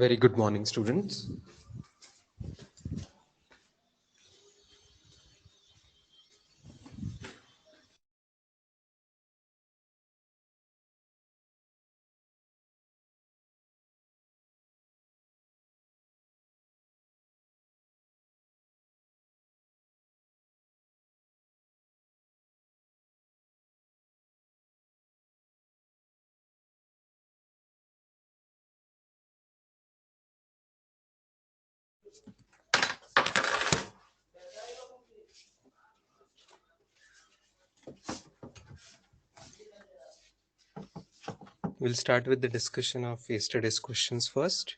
Very good morning, students. We'll start with the discussion of yesterday's questions first.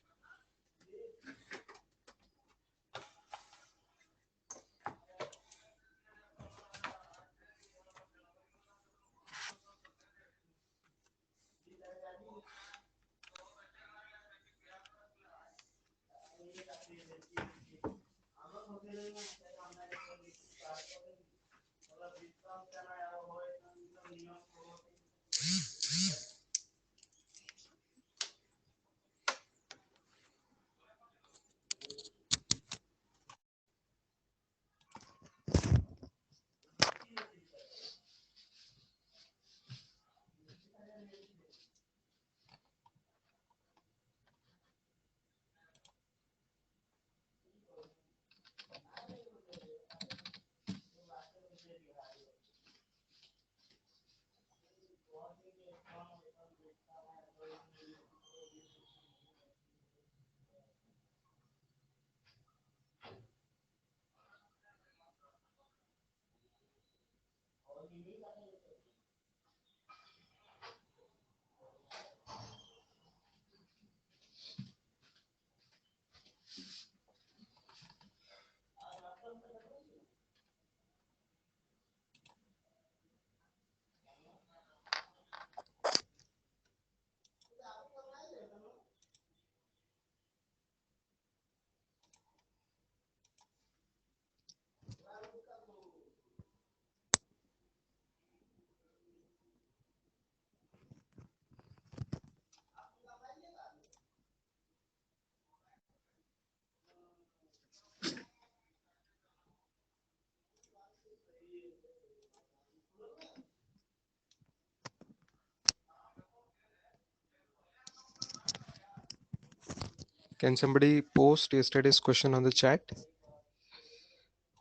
Can somebody post yesterday's question on the chat?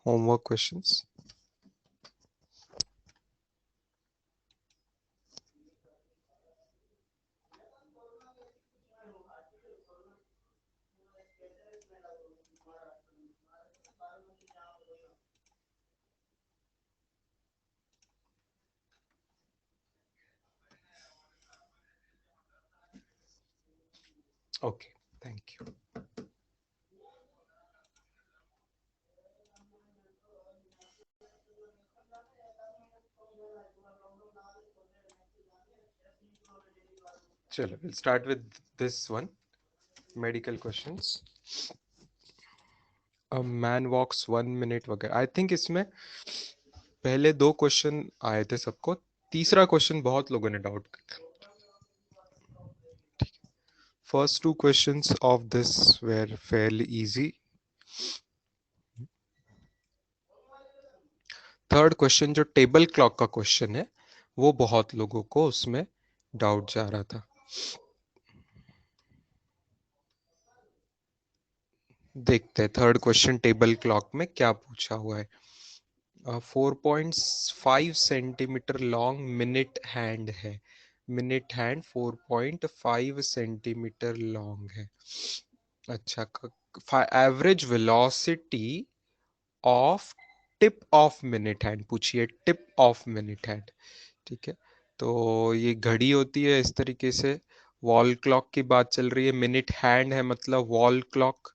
Homework questions. Okay, thank you. Chalo, we'll start with this one. Medical questions. A man walks 1 minute वगैरह. I think इसमें पहले 2 question आए थे सबको. तीसरा question बहुत लोगों ने डाउट किया. First 2 questions of this were fairly easy. Third question जो टेबल क्लॉक का क्वेश्चन है वो बहुत लोगों को उसमें डाउट जा रहा था. देखते हैं थर्ड क्वेश्चन टेबल क्लॉक में क्या पूछा हुआ है. 4.5 सेंटीमीटर लॉन्ग मिनट हैंड है. मिनट हैंड 4.5 सेंटीमीटर लॉन्ग है. अच्छा, average velocity of tip of minute hand पूछिए. Tip of minute hand. ठीक है, तो ये घड़ी होती है इस तरीके से. वॉल क्लॉक की बात चल रही है. मिनट हैंड है मतलब वॉल क्लॉक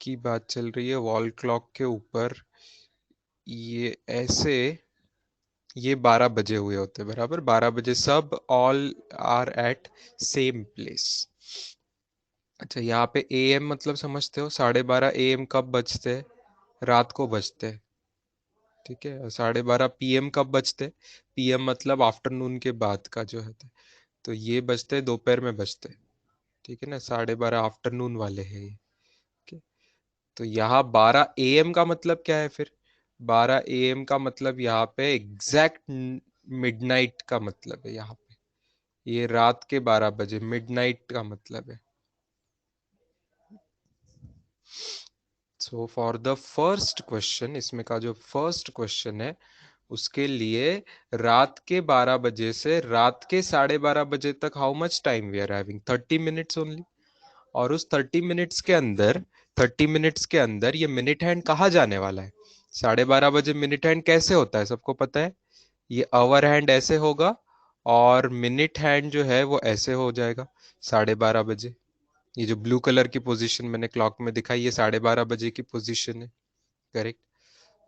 की बात चल रही है. वॉल क्लॉक के ऊपर ये ऐसे ये 12 बजे हुए होते हैं बराबर. 12 बजे सब all are at same place. अच्छा, यहाँ पे AM मतलब समझते हो. 12:30 AM कब बजते हैं? रात को बजते हैं. ठीक है. 12:30 PM कब बजते? PM मतलब आफ्टरनून के बाद का जो है. तो ये बजते दोपहर में बजते. ठीक है ना, 12:30 आफ्टरनून वाले हैं ये। okay? तो यहाँ 12 AM का मतलब क्या है फिर? 12 AM का मतलब यहाँ पे एग्जैक्ट मिडनाइट का मतलब है यहाँ पे, ये रात के 12 बजे मिडनाइट का मतलब है। So for the first question, इसमें का जो फर्स्ट क्वेश्चन है उसके लिए रात के 12 बजे से रात के 12:30 बजे तक how much time we are having? 30 minutes only. और उस 30 मिनट्स के अंदर, 30 मिनट्स के अंदर ये मिनट हैंड कहाँ जाने वाला है? 12:30 बजे मिनट हैंड कैसे होता है, सबको पता है? ये आवर हैंड ऐसे होगा और मिनट हैंड जो है वो ऐसे हो जाएगा 12:30 बजे। ये जो ब्लू कलर की पोजीशन मैंने क्लॉक में दिखाई, ये 12:30 बजे की पोजीशन है। Correct.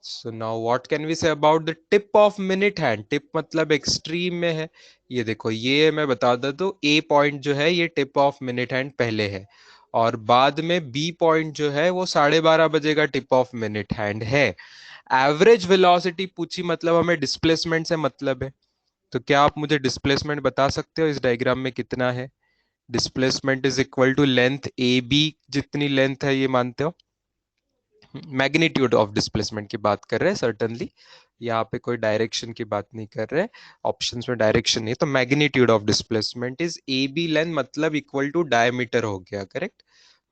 So now what can we say about the tip of minute hand? Tip मतलब एक्सट्रीम में है। ये देखो, ये मैं बता देता तो ए पॉइंट जो है ये टिप ऑफ मिनट हैंड पहले है, और बाद में बी पॉइंट जो है वो 12:30 बजे का टिप ऑफ मिनट हैंड है। एवरेज वेलोसिटी पूछी मतलब हमें डिस्प्लेसमेंट से मतलब है। तो क्या आप मुझे डिस्प्लेसमेंट बता सकते हो इस डायग्राम में कितना है? Displacement is equal to length A B, जितनी लेंथ है ये मानते हो? मैग्नीट्यूड ऑफ डिस्प्लेसमेंट की बात कर रहे हैं सर्टनली, यहाँ पे कोई डायरेक्शन की बात नहीं कर रहे, ऑप्शंस में डायरेक्शन नहीं। तो magnitude of displacement is A B length, मतलब इक्वल टू डायमीटर हो गया। करेक्ट,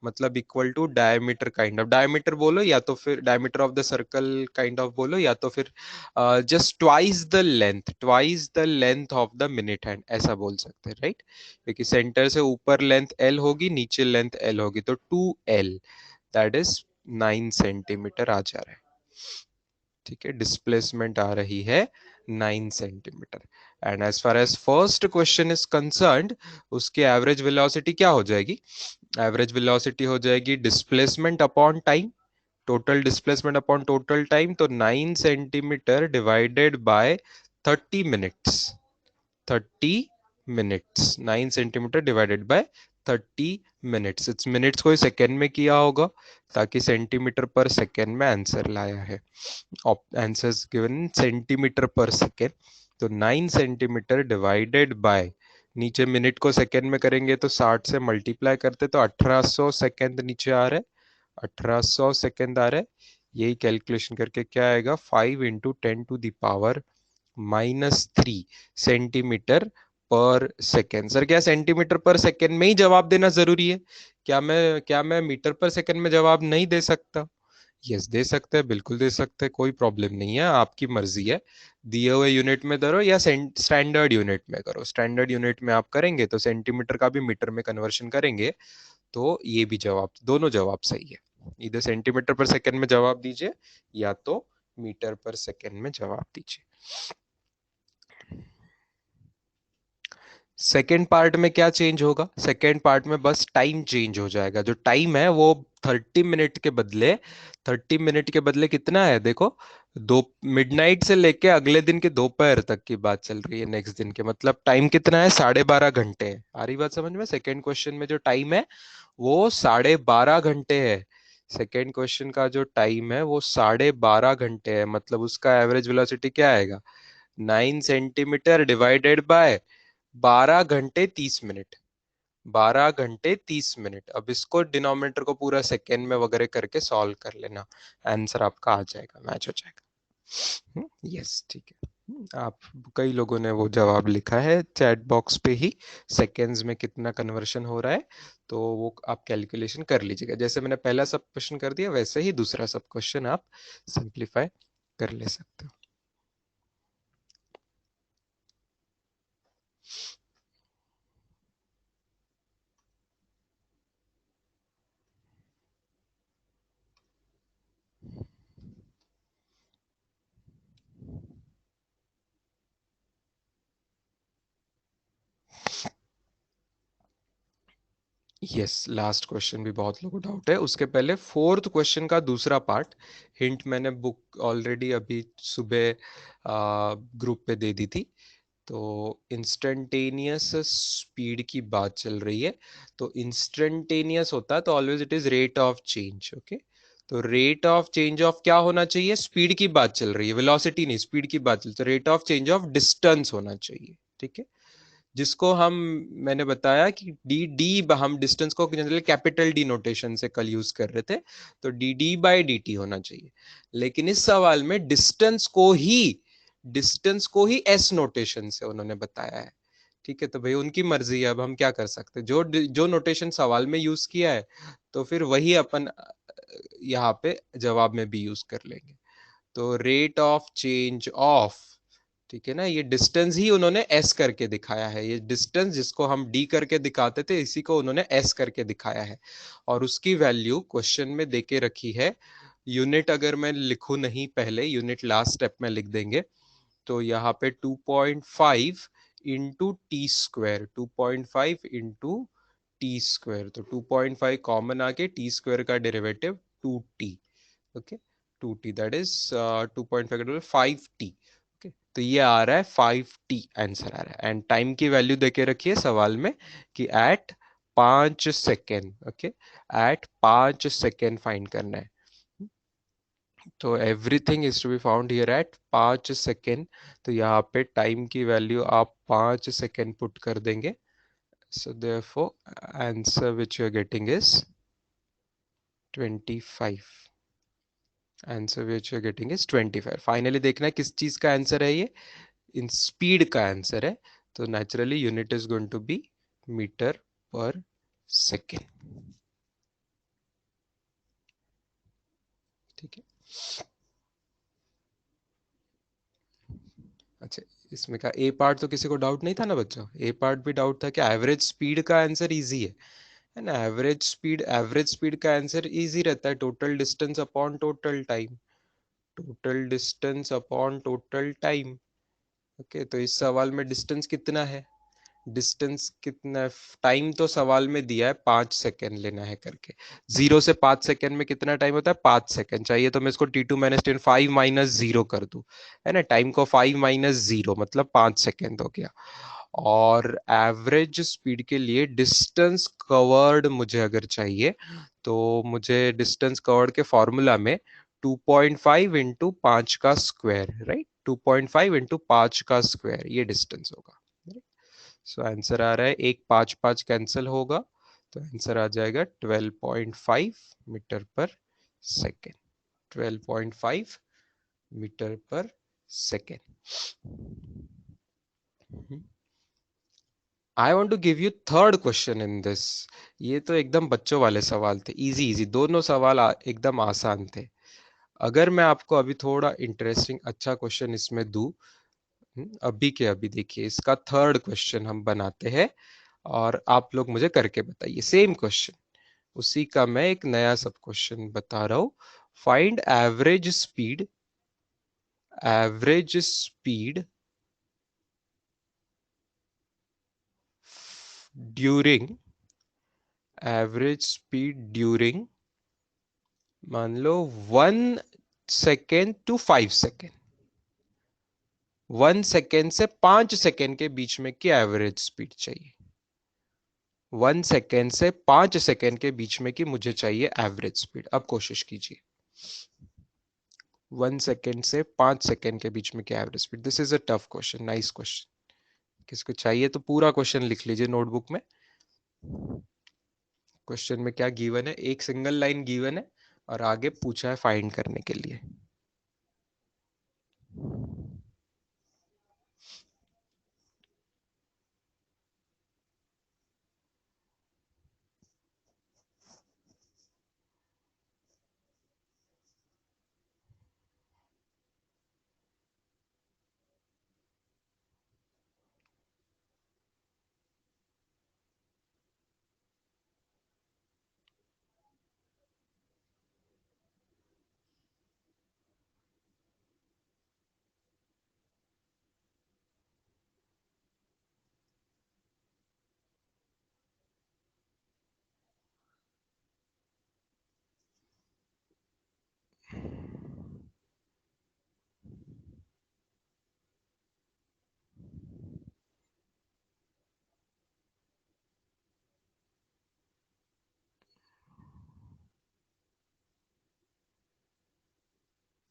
मतलब equal to diameter, kind of diameter बोलो या तो फिर diameter of the circle kind of बोलो, या तो फिर just twice the length of the minute hand ऐसा बोल सकते हैं, राइट? क्योंकि सेंटर से ऊपर लेंथ एल होगी, नीचे लेंथ एल होगी, तो 2L, दैट इज 9 सेंटीमीटर आ जा रहा है। ठीक है, डिस्प्लेसमेंट आ रही है 9 centimetre. And as far as first question is concerned, उसकी एवरेज वेलोसिटी क्या हो जाएगी? एवरेज वेलोसिटी हो जाएगी displacement upon time, total displacement upon total time. तो 9 centimetre divided by 30 minutes, 30 minutes, 9 centimetre divided by 30 minutes. It's minutes को second में किया होगा ताकि सेंटीमीटर पर सेकेंड में आंसर लाया है। आंसर्स गिवन इन सेंटीमीटर पर सेकेंड। तो 9 सेंटीमीटर डिवाइडेड बाय, नीचे मिनट को सेकेंड में करेंगे तो 60 से मल्टीप्लाई करते तो 1800 सेकेंड नीचे आ रहा है, 1800 सेकेंड आ रहा है। यही कैलकुलेशन करके क्या आएगा? 5 × 10⁻³ -3 सेंटीमीटर पर सेकेंड। सर क्या सेंटीमीटर पर सेकेंड में ही जवाब देना जरूरी है? क्या मैं मीटर पर सेकेंड में जवाब नहीं दे सकता? यस, दे सकते हैं, बिल्कुल दे सकते हैं, कोई प्रॉब्लम नहीं है, आपकी मर्जी है। दिए हुए यूनिट में करो या स्टैंडर्ड यूनिट में करो। स्टैंडर्ड यूनिट में आप करेंगे तो सेंटीमीटर का भी मीटर में कन्वर्शन करेंगे तो ये भी जवाब, दोनों जवाब सही है। इधर सेंटीमीटर पर सेकेंड में जवाब दीजिए या तो मीटर पर सेकेंड में जवाब दीजिए। सेकेंड पार्ट में क्या चेंज होगा? सेकेंड पार्ट में बस टाइम चेंज हो जाएगा। जो टाइम है वो 30 मिनट के बदले, 30 मिनट के बदले कितना है देखो, दो मिडनाइट से लेके अगले दिन के दोपहर तक की बात चल रही है, नेक्स्ट दिन के, मतलब टाइम कितना है? 12.5 घंटे है। आ रही बात समझ में? सेकेंड क्वेश्चन में जो टाइम है वो 12.5 घंटे है। सेकेंड क्वेश्चन का जो टाइम है वो 12.5 घंटे है, मतलब उसका एवरेज वेलोसिटी क्या आएगा? 9 सेंटीमीटर डिवाइडेड बाय 12 घंटे 30 मिनट, 12 घंटे 30 मिनट। अब इसको डिनोमिनेटर को पूरा सेकेंड में वगैरह करके सॉल्व कर लेना, आंसर आपका आ जाएगा, मैच हो जाएगा। यस, ठीक है। आप, कई लोगों ने वो जवाब लिखा है चैट बॉक्स पे ही, सेकेंड्स में कितना कन्वर्शन हो रहा है, तो वो आप कैलकुलेशन कर लीजिएगा। जैसे मैंने पहला सब क्वेश्चन कर दिया वैसे ही दूसरा सब क्वेश्चन आप सिंप्लीफाई कर ले सकते हो। यस, लास्ट क्वेश्चन भी बहुत लोगों को डाउट है। उसके पहले फोर्थ क्वेश्चन का दूसरा पार्ट, हिंट मैंने बुक ऑलरेडी अभी सुबह ग्रुप पे दे दी थी। तो इंस्टेंटेनियस स्पीड की बात चल रही है, तो इंस्टेंटेनियस होता है तो always it is rate of change. Okay, तो रेट ऑफ चेंज ऑफ क्या होना चाहिए? स्पीड की बात चल रही है, वेलोसिटी नहीं, स्पीड की बात चल रही है, तो rate of change of distance होना चाहिए। ठीक है, जिसको हम, मैंने बताया कि डी डी, हम डिस्टेंस को जनरली कैपिटल डी नोटेशन से कल यूज कर रहे थे, तो D D by D T होना चाहिए। लेकिन इस सवाल में डिस्टेंस को ही एस नोटेशन से उन्होंने बताया है। ठीक है, तो भाई उनकी मर्जी है, अब हम क्या कर सकते हैं, जो जो नोटेशन सवाल में यूज किया है तो फिर वही अपन यहाँ पे जवाब में भी यूज कर लेंगे। तो रेट ऑफ चेंज ऑफ, ठीक है ना, ये डिस्टेंस ही उन्होंने एस करके दिखाया है, ये डिस्टेंस जिसको हम डी करके दिखाते थे इसी को उन्होंने एस करके दिखाया है। और उसकी वैल्यू क्वेश्चन में देके रखी है। यूनिट अगर मैं लिखूं नहीं, पहले यूनिट लास्ट स्टेप में लिख देंगे। तो यहाँ पे 2.5 into T square, 2.5 into T square, तो 2.5 कॉमन आके टी स्क्वायर का derivative 2t। Okay, 2t that is 2.5 5t। Okay, तो ये आ रहा है 5t आंसर आ रहा है। एंड टाइम की वैल्यू देके रखिए सवाल में कि at 5 second. Okay, at 5 second find करना है। तो everything is to be found here at 5 second. तो यहाँ पे टाइम की वैल्यू आप 5 सेकेंड पुट कर देंगे। So therefore answer which you are getting is 25। Answer which you are getting is 25। Finally देखना है किस चीज का आंसर है ये, इन स्पीड का आंसर है। तो naturally unit is going to be metre per second. ठीक है, अच्छा, इसमें का ए पार्ट तो किसी को डाउट नहीं था ना बच्चों, ए पार्ट भी डाउट था कि एवरेज स्पीड का आंसर इजी है ना। एवरेज स्पीड का आंसर इजी रहता है, total distance upon total time, total distance upon total time. Okay, तो इस सवाल में डिस्टेंस कितना है, डिस्टेंस कितना, टाइम तो सवाल में दिया है 5 सेकेंड लेना है करके। 0 से 5 सेकेंड में कितना टाइम होता है, 5 सेकेंड चाहिए, तो मैं इसको T2 - 10 5 - 0 कर दूं, है ना। टाइम को 5 - 0 मतलब 5 सेकेंड हो गया। और एवरेज स्पीड के लिए डिस्टेंस कवर्ड मुझे अगर चाहिए, तो मुझे डिस्टेंस कवर्ड के फॉर्मूला में 2.5 इंटू 5 का स्क्वायर, राइट, 2.5 इंटू 5 का स्क्वायर ये डिस्टेंस होगा। सो आंसर आ रहा है, एक 5 5 कैंसिल होगा, तो आंसर आ जाएगा 12.5 metre per second, 12.5 metre per second. I want to give you third question in this. ये तो एकदम बच्चों वाले सवाल थे, इजी इजी दोनों सवाल एकदम आसान थे। अगर मैं आपको अभी थोड़ा इंटरेस्टिंग अच्छा क्वेश्चन इसमें दूं, अभी के अभी देखिए, इसका थर्ड क्वेश्चन हम बनाते हैं और आप लोग मुझे करके बताइए सेम क्वेश्चन, उसी का मैं एक नया सब क्वेश्चन बता रहा हूं। Find average speed during, average speed during, मान लो 1 सेकेंड to 5 सेकेंड, 1 सेकेंड से 5 सेकेंड के बीच में की एवरेज स्पीड चाहिए, 1 सेकेंड से 5 सेकेंड के बीच में की मुझे चाहिए एवरेज स्पीड। अब कोशिश कीजिए, 1 सेकेंड से 5 सेकेंड के बीच में क्या average speed. This is a tough question, nice question. किसको चाहिए तो पूरा क्वेश्चन लिख लीजिए नोटबुक में। क्वेश्चन में क्या गिवन है, एक सिंगल लाइन गिवन है और आगे पूछा है फाइंड करने के लिए।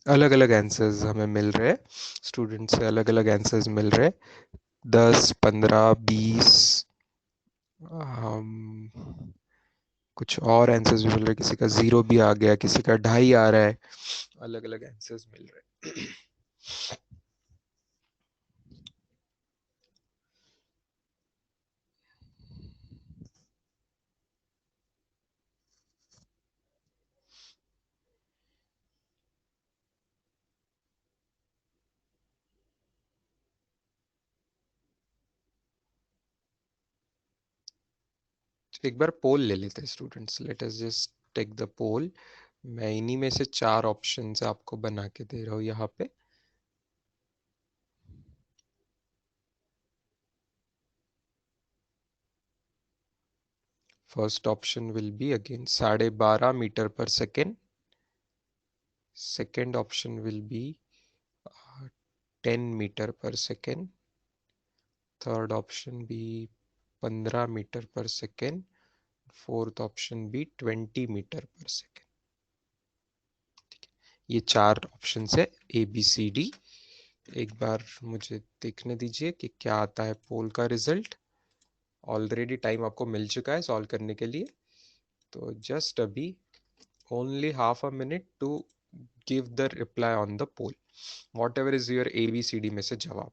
अलग अलग आंसर्स हमें मिल रहे हैं, स्टूडेंट से अलग अलग आंसर्स मिल रहे हैं। 10, 15, 20। कुछ और आंसर्स भी मिल रहे हैं, किसी का 0 भी आ गया, किसी का 2.5 आ रहा है, अलग अलग आंसर्स मिल रहे हैं। एक बार पोल ले लेते हैं students, let us just take the poll. मैं इन्हीं में से 4 ऑप्शंस आपको बना के दे रहा हूँ यहाँ पे। First option will be again 12.5 metre per second. Second option will be 10 metre per second. Third option be 15 metre per second. Fourth option be 20 metre per second. ये 4 ऑप्शन है, ए बी सी डी। एक बार मुझे देखने दीजिए कि क्या आता है पोल का रिजल्ट। ऑलरेडी टाइम आपको मिल चुका है सॉल्व करने के लिए, तो जस्ट अभी only half a minute to give the reply on the poll, whatever is your A B C D में से जवाब।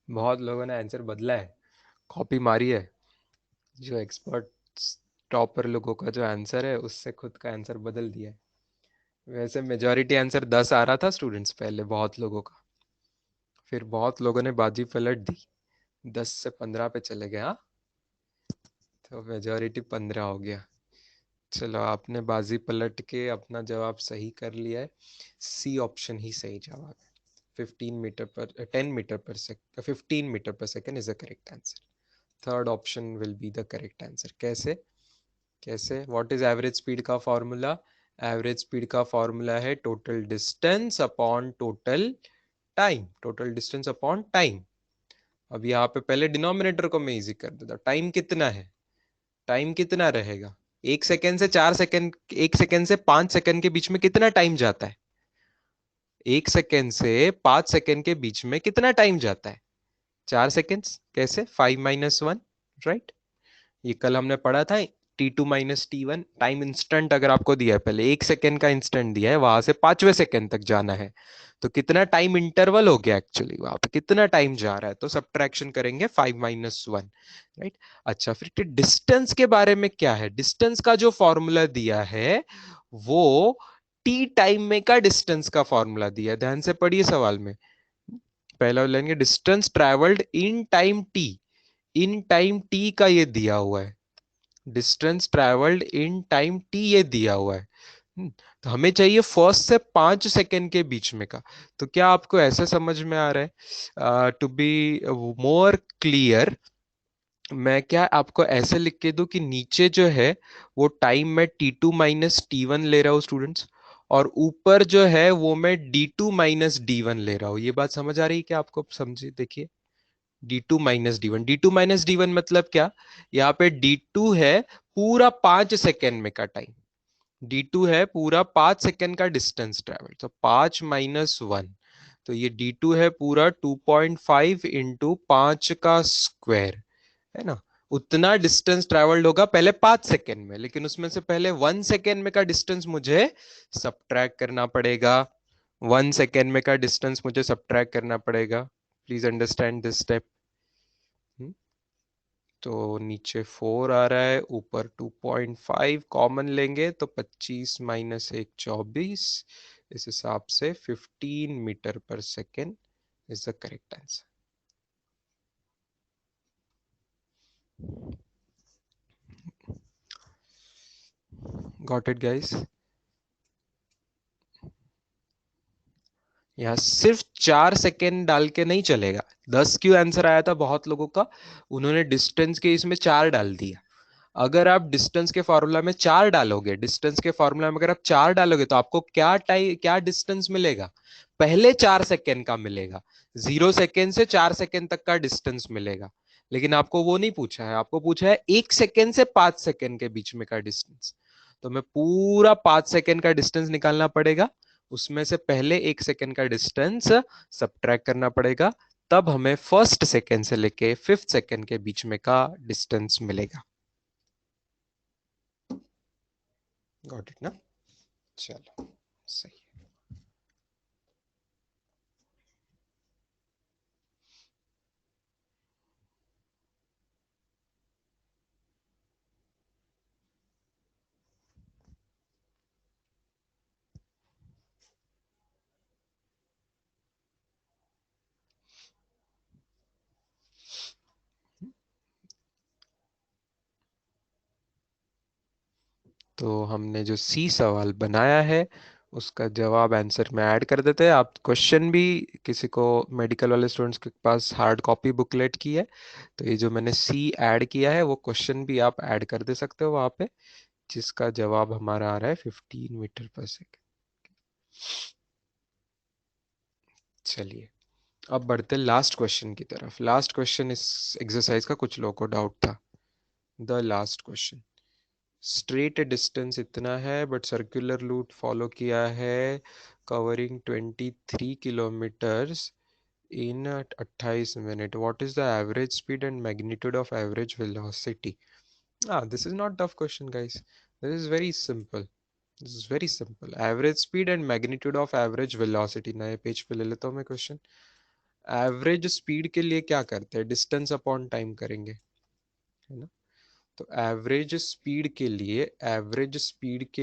बहुत लोगों ने आंसर बदला है, कॉपी मारी है। जो एक्सपर्ट टॉपर लोगों का जो आंसर है उससे खुद का आंसर बदल दिया है। वैसे मेजॉरिटी आंसर 10 आ रहा था स्टूडेंट्स पहले बहुत लोगों का, फिर बहुत लोगों ने बाजी पलट दी, 10 से 15 पे चले गए। हाँ, तो मेजॉरिटी 15 हो गया। चलो, आपने बाजी पलट के अपना जवाब सही कर लिया है। सी ऑप्शन ही सही जवाब है। 15 मीटर पर 10 मीटर पर सेकंड, 15 मीटर पर second is the correct answer. Third option will be the correct answer. कैसे कैसे व्हाट इज एवरेज स्पीड का फॉर्मूला? एवरेज स्पीड का फॉर्मूला है total distance upon total time. Total distance upon time. अब यहाँ पे पहले डिनोमिनेटर को मैं इजी कर देता। टाइम कितना है? टाइम कितना रहेगा? 1 सेकेंड से 4 सेकेंड, 1 सेकेंड से 5 सेकेंड के बीच में कितना टाइम जाता है? 1 सेकेंड से 5 सेकेंड के बीच में कितना टाइम जाता है? 4 सेकेंड। कैसे? 5 - 1, राइट। ये कल हमने पढ़ा था, T2 - T1 टाइम इंस्टेंट अगर आपको दिया है, पहले 1 सेकेंड का इंस्टेंट दिया है, वहां से 5वें सेकेंड तक जाना है, तो कितना टाइम इंटरवल हो गया एक्चुअली, वहां पे कितना टाइम जा रहा है, तो सब्ट्रैक्शन करेंगे 5 - 1, राइट। अच्छा, फिर डिस्टेंस के बारे में क्या है? डिस्टेंस का जो फॉर्मूला दिया है वो टी टाइम में का डिस्टेंस का फॉर्मूला दिया है। ध्यान से पढ़िए सवाल में, पहला लेंगे distance travelled in time T. In time T का ये दिया हुआ है, distance travelled in time T ये दिया हुआ है। तो हमें चाहिए फर्स्ट से 5 सेकेंड के बीच में का। तो क्या आपको ऐसा समझ में आ रहा है? टू बी मोर क्लियर, मैं क्या आपको ऐसे लिख के दूं कि नीचे जो है वो टाइम में T2 - T1 ले रहा हूँ स्टूडेंट्स, और ऊपर जो है वो मैं D2 - D1 ले रहा हूँ। ये बात समझ आ रही है क्या आपको? समझिए, देखिए, D2 - D1, D2 - D1 मतलब क्या? यहाँ पे D2 है पूरा 5 सेकेंड में का टाइम। D2 है पूरा 5 सेकेंड का डिस्टेंस ट्रेवल, तो 5 - 1, तो ये D2 है पूरा 2.5 इंटू 5 का स्क्वायर, है ना। उतना डिस्टेंस ट्रेवल्ड होगा पहले 5 सेकेंड में, लेकिन उसमें से पहले 1 सेकेंड में का डिस्टेंस मुझे सब्ट्रैक्ट करना पड़ेगा। 1 सेकेंड में का डिस्टेंस मुझे सब्ट्रैक्ट करना पड़ेगा। Please understand this step. तो नीचे 4 आ रहा है, ऊपर 2.5 कॉमन लेंगे तो 25 - 1 24। इस हिसाब से 15 metre per second is the correct answer. Got it guys? यहाँ सिर्फ 4 सेकेंड डाल के नहीं चलेगा। 10 क्यों आंसर आया था बहुत लोगों का, उन्होंने डिस्टेंस के इसमें 4 डाल दिया। अगर आप डिस्टेंस के फॉर्मूला में 4 डालोगे, डिस्टेंस के फॉर्मूला में अगर आप 4 डालोगे तो आपको क्या डिस्टेंस मिलेगा? पहले 4 सेकेंड का मिलेगा, 0 सेकेंड से 4 सेकेंड तक का डिस्टेंस मिलेगा। लेकिन आपको वो नहीं पूछा है, आपको पूछा है 1 सेकेंड से 5 सेकेंड के बीच में का डिस्टेंस। तो मैं पूरा 5 सेकेंड का डिस्टेंस निकालना पड़ेगा, उसमें से पहले 1 सेकेंड का डिस्टेंस सब्ट्रैक्ट करना पड़ेगा, तब हमें फर्स्ट सेकेंड से लेके फिफ्थ सेकेंड के बीच में का डिस्टेंस मिलेगा। गॉट इट ना? चलो सही। तो हमने जो सी सवाल बनाया है उसका जवाब आंसर में ऐड कर देते हैं। आप क्वेश्चन भी, किसी को मेडिकल वाले स्टूडेंट्स के पास हार्ड कॉपी बुकलेट की है तो ये जो मैंने सी ऐड किया है वो क्वेश्चन भी आप ऐड कर दे सकते हो वहां पे, जिसका जवाब हमारा आ रहा है 15 मीटर पर सेकेंड। चलिए अब बढ़ते लास्ट क्वेश्चन की तरफ। लास्ट क्वेश्चन इस एक्सरसाइज का कुछ लोगों को डाउट था। The last question, straight distance इतना है बट सर्कुलर रूट फॉलो किया है covering 23 kilometres in 28 minute, what is the average speed and magnitude of average velocity? This is not tough question guys, this is very simple. This is very simple, average speed and magnitude of average velocity. नए page पे ले लेता हूँ मैं question. Average speed के लिए क्या करते हैं? डिस्टेंस अपॉन टाइम करेंगे, है ना? तो एवरेज स्पीड के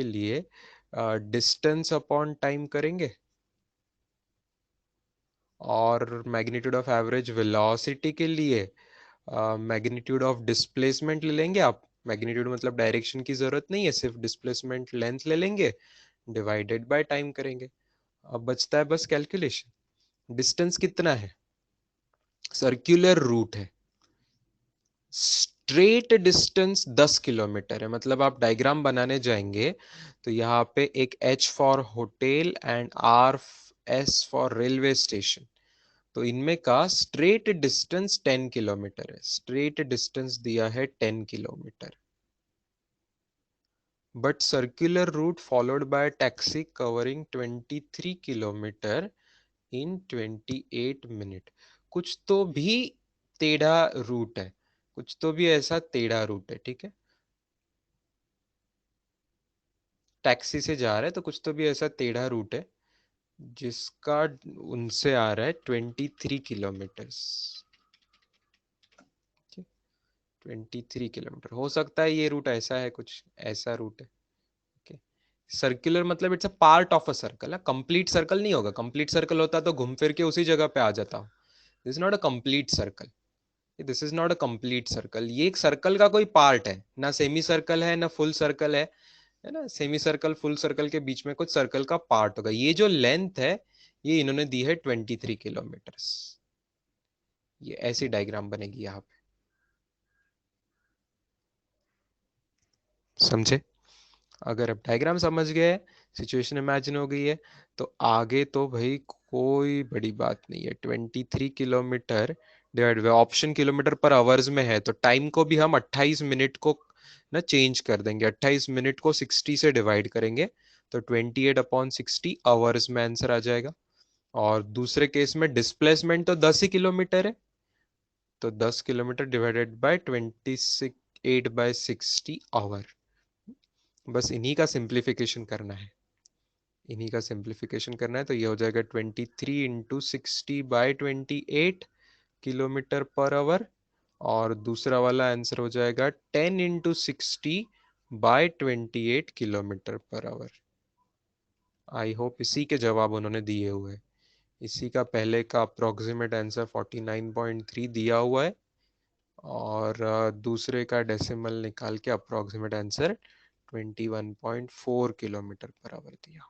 लिए डिस्टेंस अपॉन टाइम करेंगे, और मैग्नीट्यूड ऑफ एवरेज वेलोसिटी के लिए मैग्नीट्यूड ऑफ डिस्प्लेसमेंट ले लेंगे आप। मैग्नीट्यूड मतलब डायरेक्शन की जरूरत नहीं है, सिर्फ डिस्प्लेसमेंट लेंथ ले लेंगे, डिवाइडेड बाय टाइम करेंगे। अब बचता है बस कैलकुलेशन। डिस्टेंस कितना है? सर्क्यूलर रूट है, स्ट्रेट डिस्टेंस 10 किलोमीटर है। मतलब आप डायग्राम बनाने जाएंगे तो यहाँ पे एक H for hotel and RS for railway station, तो इनमें का स्ट्रेट डिस्टेंस 10 किलोमीटर है। स्ट्रेट डिस्टेंस दिया है 10 kilometre, but circular route followed by taxi covering 23 kilometre in 28 minute. कुछ तो भी टेढ़ा रूट है, कुछ तो भी ऐसा टेढ़ा रूट है, ठीक है? टैक्सी से जा रहा है तो कुछ तो भी ऐसा टेढ़ा रूट है जिसका उनसे आ रहा है 23 किलोमीटर्स। 23 किलोमीटर हो सकता है ये रूट ऐसा है, कुछ ऐसा रूट है। ओके, सर्कुलर मतलब it's a part of a circle है, कंप्लीट सर्कल नहीं होगा। कंप्लीट सर्कल होता तो घूम फिर के उसी जगह पे आ जाता हूँ। This is not a complete circle, this is not a complete circle. ये एक सर्कल का कोई पार्ट है ना, सेमी सर्कल है ना फुल सर्कल है ना? सेमी सर्कल फुल सर्कल के बीच में कुछ सर्कल का पार्ट होगा। ये जो लेंथ है ये इन्होंने दी है 23 किलोमीटर्स। ये ऐसी डायग्राम बनेगी यहाँ पे, समझे? अगर अब डायग्राम समझ गए, सिचुएशन इमेजिन हो गई है, तो आगे तो भाई कोई बड़ी बात नहीं है। 23 kilometre divide by option kilometre पर आवर्स में है, तो टाइम को भी हम 28 मिनट को ना चेंज कर देंगे। 28 मिनट को 60 से डिवाइड करेंगे तो 28/60 आवर्स में आंसर आ जाएगा। और दूसरे केस में डिस्प्लेसमेंट तो 10 ही किलोमीटर है, तो 10 किलोमीटर डिवाइडेड बाय 28/60 आवर। बस इन्हीं का सिंप्लीफिकेशन करना है, इन्हीं का सिंप्लीफिकेशन करना है। तो ये हो जाएगा 23 × 60/28 किलोमीटर पर आवर, और दूसरा वाला आंसर हो जाएगा 10 × 60/28 kilometre per hour. I hope इसी के जवाब उन्होंने दिए हुए हैं। इसी का पहले का अप्रोक्सीमेट आंसर 49.3 दिया हुआ है, और दूसरे का डेसिमल निकाल के approximate answer 21.4 kilometre per hour दिया हुआ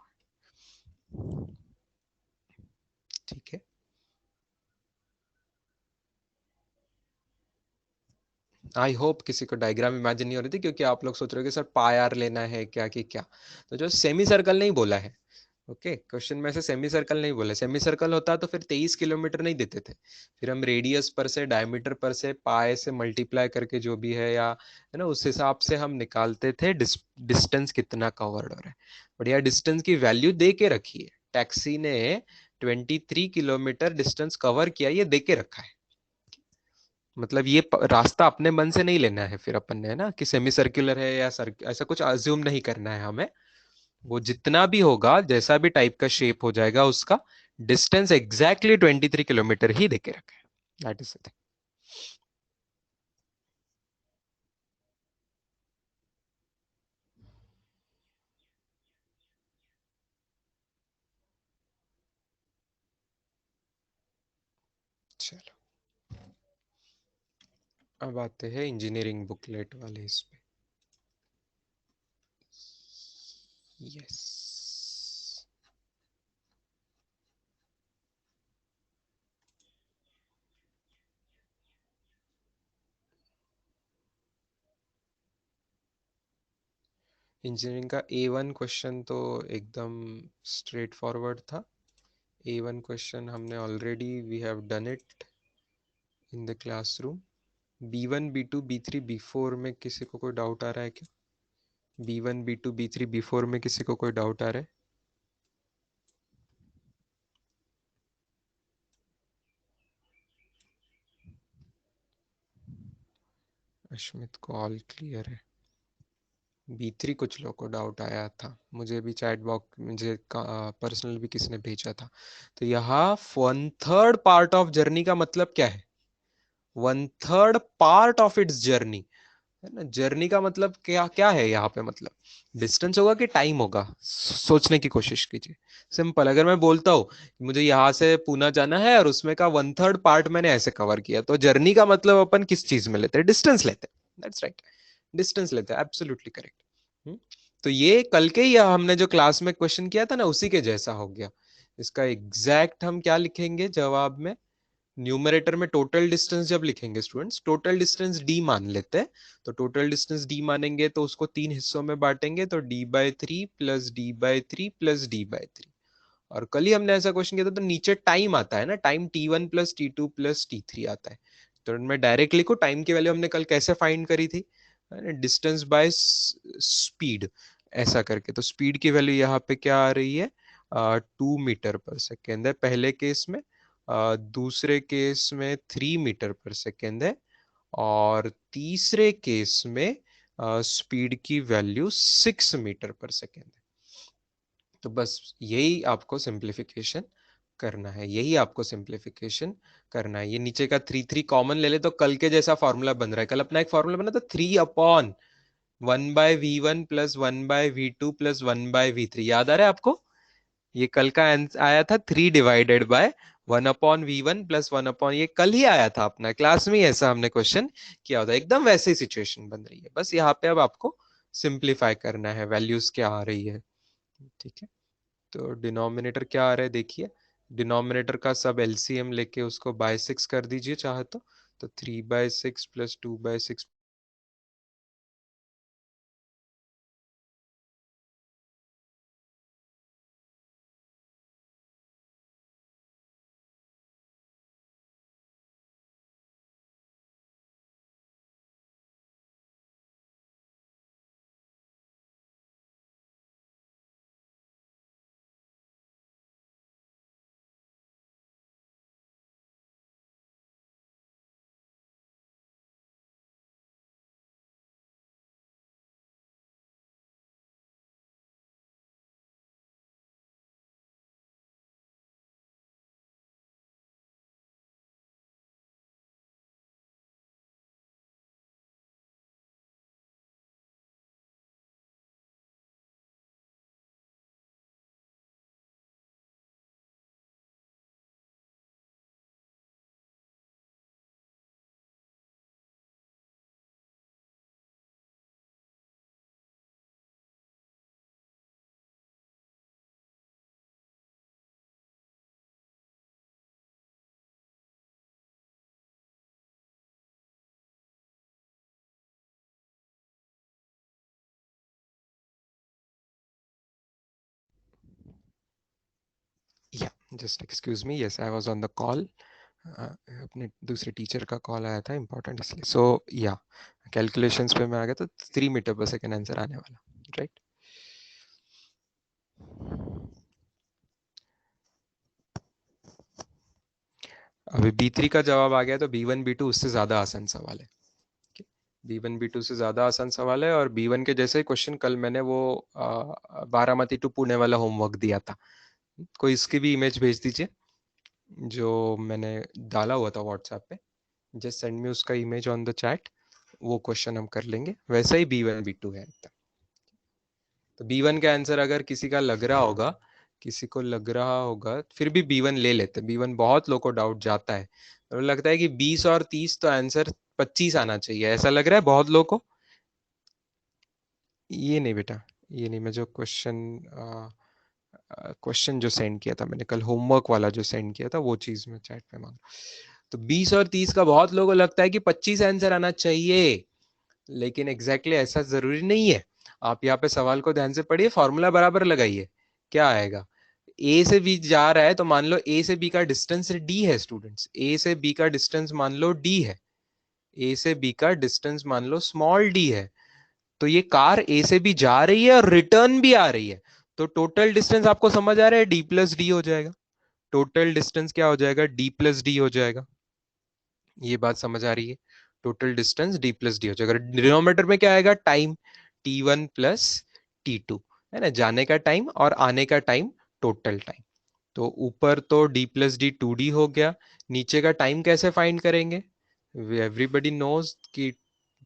है। ठीक है, आई होप किसी को डायग्राम इमेजिन नहीं हो रही थी, क्योंकि आप लोग सोच रहे हो कि सर पाई आर लेना है क्या कि क्या। तो जो सेमी सर्कल नहीं बोला है, ओके, क्वेश्चन में से सेमी सर्कल नहीं बोला, सेमी सर्कल होता तो फिर 23 किलोमीटर नहीं देते थे, फिर हम रेडियस पर से डायमीटर पर से पाए से मल्टीप्लाई करके जो भी है, या है ना, उस हिसाब से हम निकालते थे डिस्टेंस कितना कवर्ड हो रहा है। बट यार डिस्टेंस की वैल्यू दे के रखी है, टैक्सी ने 23 किलोमीटर डिस्टेंस कवर किया, ये दे के रखा है। मतलब ये रास्ता अपने मन से नहीं लेना है फिर अपन ने, ना कि सेमी सर्कुलर है या ऐसा कुछ अज्यूम नहीं करना है हमें। वो जितना भी होगा, जैसा भी टाइप का शेप हो जाएगा, उसका डिस्टेंस एग्जैक्टली 23 किलोमीटर ही देके रखा है। That is it. चलो अब आते हैं इंजीनियरिंग बुकलेट वाले इस पे। यस, इंजीनियरिंग का A1 क्वेश्चन तो एकदम स्ट्रेट फॉरवर्ड था। A1 क्वेश्चन हमने already we have done it in the classroom. B1 B2 B3 B4 में किसी को कोई डाउट आ रहा है क्या? B1 B2 B3 B4 में किसी को कोई डाउट आ रहा है? अश्मित को ऑल क्लियर है। B3 कुछ लोगों को डाउट आया था, मुझे भी चैट बॉक्स, मुझे पर्सनल भी किसी ने भेजा था। तो यहाँ 1/3 पार्ट ऑफ जर्नी का मतलब क्या है? 1/3 पार्ट ऑफ इट्स जर्नी, है ना। जर्नी का मतलब क्या क्या है यहाँ पे? मतलब डिस्टेंस होगा कि टाइम होगा? सोचने की कोशिश कीजिए। सिंपल, अगर मैं बोलता हूँ मुझे यहाँ से पूना जाना है और उसमें का 1/3 पार्ट मैंने ऐसे कवर किया, तो जर्नी का मतलब अपन किस चीज में लेते हैं? डिस्टेंस लेते हैं, दैट्स राइट। डिस्टेंस लेते हैं, एब्सोल्युटली करेक्ट। तो ये कल के ही हमने जो क्लास में क्वेश्चन किया था ना, उसी के जैसा हो गया। इसका एग्जैक्ट हम क्या लिखेंगे जवाब में? न्यूमरेटर में टोटल डिस्टेंस जब लिखेंगे स्टूडेंट्स, टोटल डिस्टेंस डी मान लेते हैं। तो टोटल डिस्टेंस डी मानेंगे तो उसको 3 हिस्सों में बांटेंगे, तो d/3 plus d/3 plus d/3। और कल ही हमने ऐसा क्वेश्चन किया था, तो नीचे टाइम आता है ना, time T1 plus T2 plus T3 आता है। तो मैं डायरेक्ट लिखूं, टाइम की वैल्यू हमने कल कैसे फाइंड करी थी? डिस्टेंस बाय स्पीड, ऐसा करके। तो स्पीड की वैल्यू यहाँ पे क्या आ रही है? 2 मीटर पर सेकेंड है पहले केस में, दूसरे केस में 3 मीटर पर सेकेंड है, और तीसरे केस में स्पीड की वैल्यू 6 मीटर पर सेकेंड है। तो बस यही आपको सिंप्लीफिकेशन करना है, यही आपको सिंप्लीफिकेशन करना है। ये नीचे का 3 3 कॉमन ले ले तो कल के जैसा फॉर्मूला बन रहा है। कल अपना एक फॉर्मूला बना था, 3/1/V1 plus 1/V2 plus 1/V3, याद आ रहा है आपको? ये कल का आया था 3/1/1/V1 प्लस 1 ये कल ही आया था अपना क्लास में ही, ऐसा हमने क्वेश्चन किया होता। एकदम वैसे ही सिचुएशन बन रही है, बस यहाँ पे अब आपको सिंप्लीफाई करना है, वैल्यूज क्या आ रही है। ठीक है, तो डिनोमिनेटर क्या आ रहा है देखिए। डिनोमिनेटर का सब एलसीएम लेके उसको बाय 6 कर दीजिए चाहे तो 3/6 plus 2/6 just excuse me, yes I was on the call, अपने दूसरे टीचर का कॉल आया था इंपॉर्टेंट, इसलिए। सो या कैलकुलेशंस पे मैं आ गया, तो 3 मीटर पर सेकेंड आंसर आने वाला, राइट। अभी B3 का जवाब आ गया, तो B1 B2 उससे ज्यादा आसान सवाल है। B1 B2 से ज्यादा आसान सवाल है, और B1 के जैसे क्वेश्चन कल मैंने वो बारामती टू पुणे वाला होमवर्क दिया था, कोई इसकी भी इमेज भेज दीजिए जो मैंने डाला हुआ था व्हाट्सएप पे। जस्ट सेंड मी उसका इमेज ऑन द चैट, वो क्वेश्चन हम कर लेंगे। वैसा ही B1 B2 है एकदम। तो B1 का आंसर अगर किसी का लग रहा होगा, किसी को लग रहा होगा, फिर भी B1 ले लेते। B1 बहुत लोगों को डाउट जाता है, तो लगता है कि 20 और 30 तो आंसर 25 आना चाहिए, ऐसा लग रहा है बहुत लोगों को। ये नहीं बेटा, ये नहीं। मैं जो क्वेश्चन जो सेंड किया था मैंने कल, होमवर्क वाला जो सेंड किया था, वो चीज मैं चैट में मांग। तो 20 और 30 का बहुत लोगों को लगता है कि 25 आंसर आना चाहिए, लेकिन एग्जैक्टली ऐसा जरूरी नहीं है। आप यहाँ पे सवाल को ध्यान से पढ़िए, फॉर्मूला बराबर लगाइए, क्या आएगा। ए से बी जा रहा है, तो मान लो ए से बी का डिस्टेंस डी है स्टूडेंट्स, ए से बी का डिस्टेंस मान लो डी है, ए से बी का डिस्टेंस मान लो स्मॉल डी है। तो ये कार ए से बी जा रही है और रिटर्न भी आ रही है, तो टोटल डिस्टेंस आपको समझ आ रहा है, डी प्लस डी हो जाएगा। टोटल डिस्टेंस क्या हो जाएगा, डी प्लस डी हो जाएगा। ये बात समझ आ रही है, total distance D plus D हो जाएगा। डिनोमिनेटर में क्या आएगा, टाइम, T1 प्लस T2, है ना, जाने का टाइम और आने का टाइम, टोटल टाइम। तो ऊपर तो d प्लस डी 2D हो गया, नीचे का टाइम कैसे फाइंड करेंगे। एवरीबडी नोज कि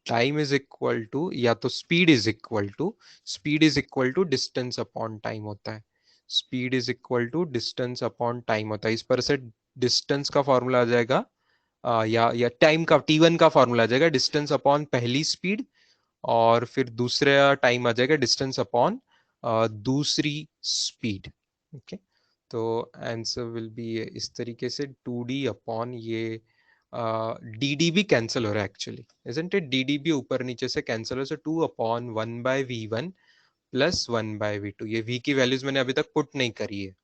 टाइम इज इक्वल टू, या तो speed is equal to distance upon time होता है। Speed is equal to distance upon time होता है। इस पर से डिस्टेंस का फॉर्मूला आ जाएगा, या टाइम का, T1 का फॉर्मूला आ जाएगा डिस्टेंस अपॉन पहली स्पीड, और फिर दूसरा टाइम आ जाएगा डिस्टेंस अपॉन दूसरी स्पीड। ओके, तो आंसर विल बी इस तरीके से 2D अपॉन ये डी डी भी कैंसिल हो रहा है actually, isn't it. D D भी ऊपर नीचे से कैंसिल हो, सो 2 अपॉन 1/V1 प्लस 1/V2। ये V की वैल्यूज मैंने अभी तक पुट नहीं करी है,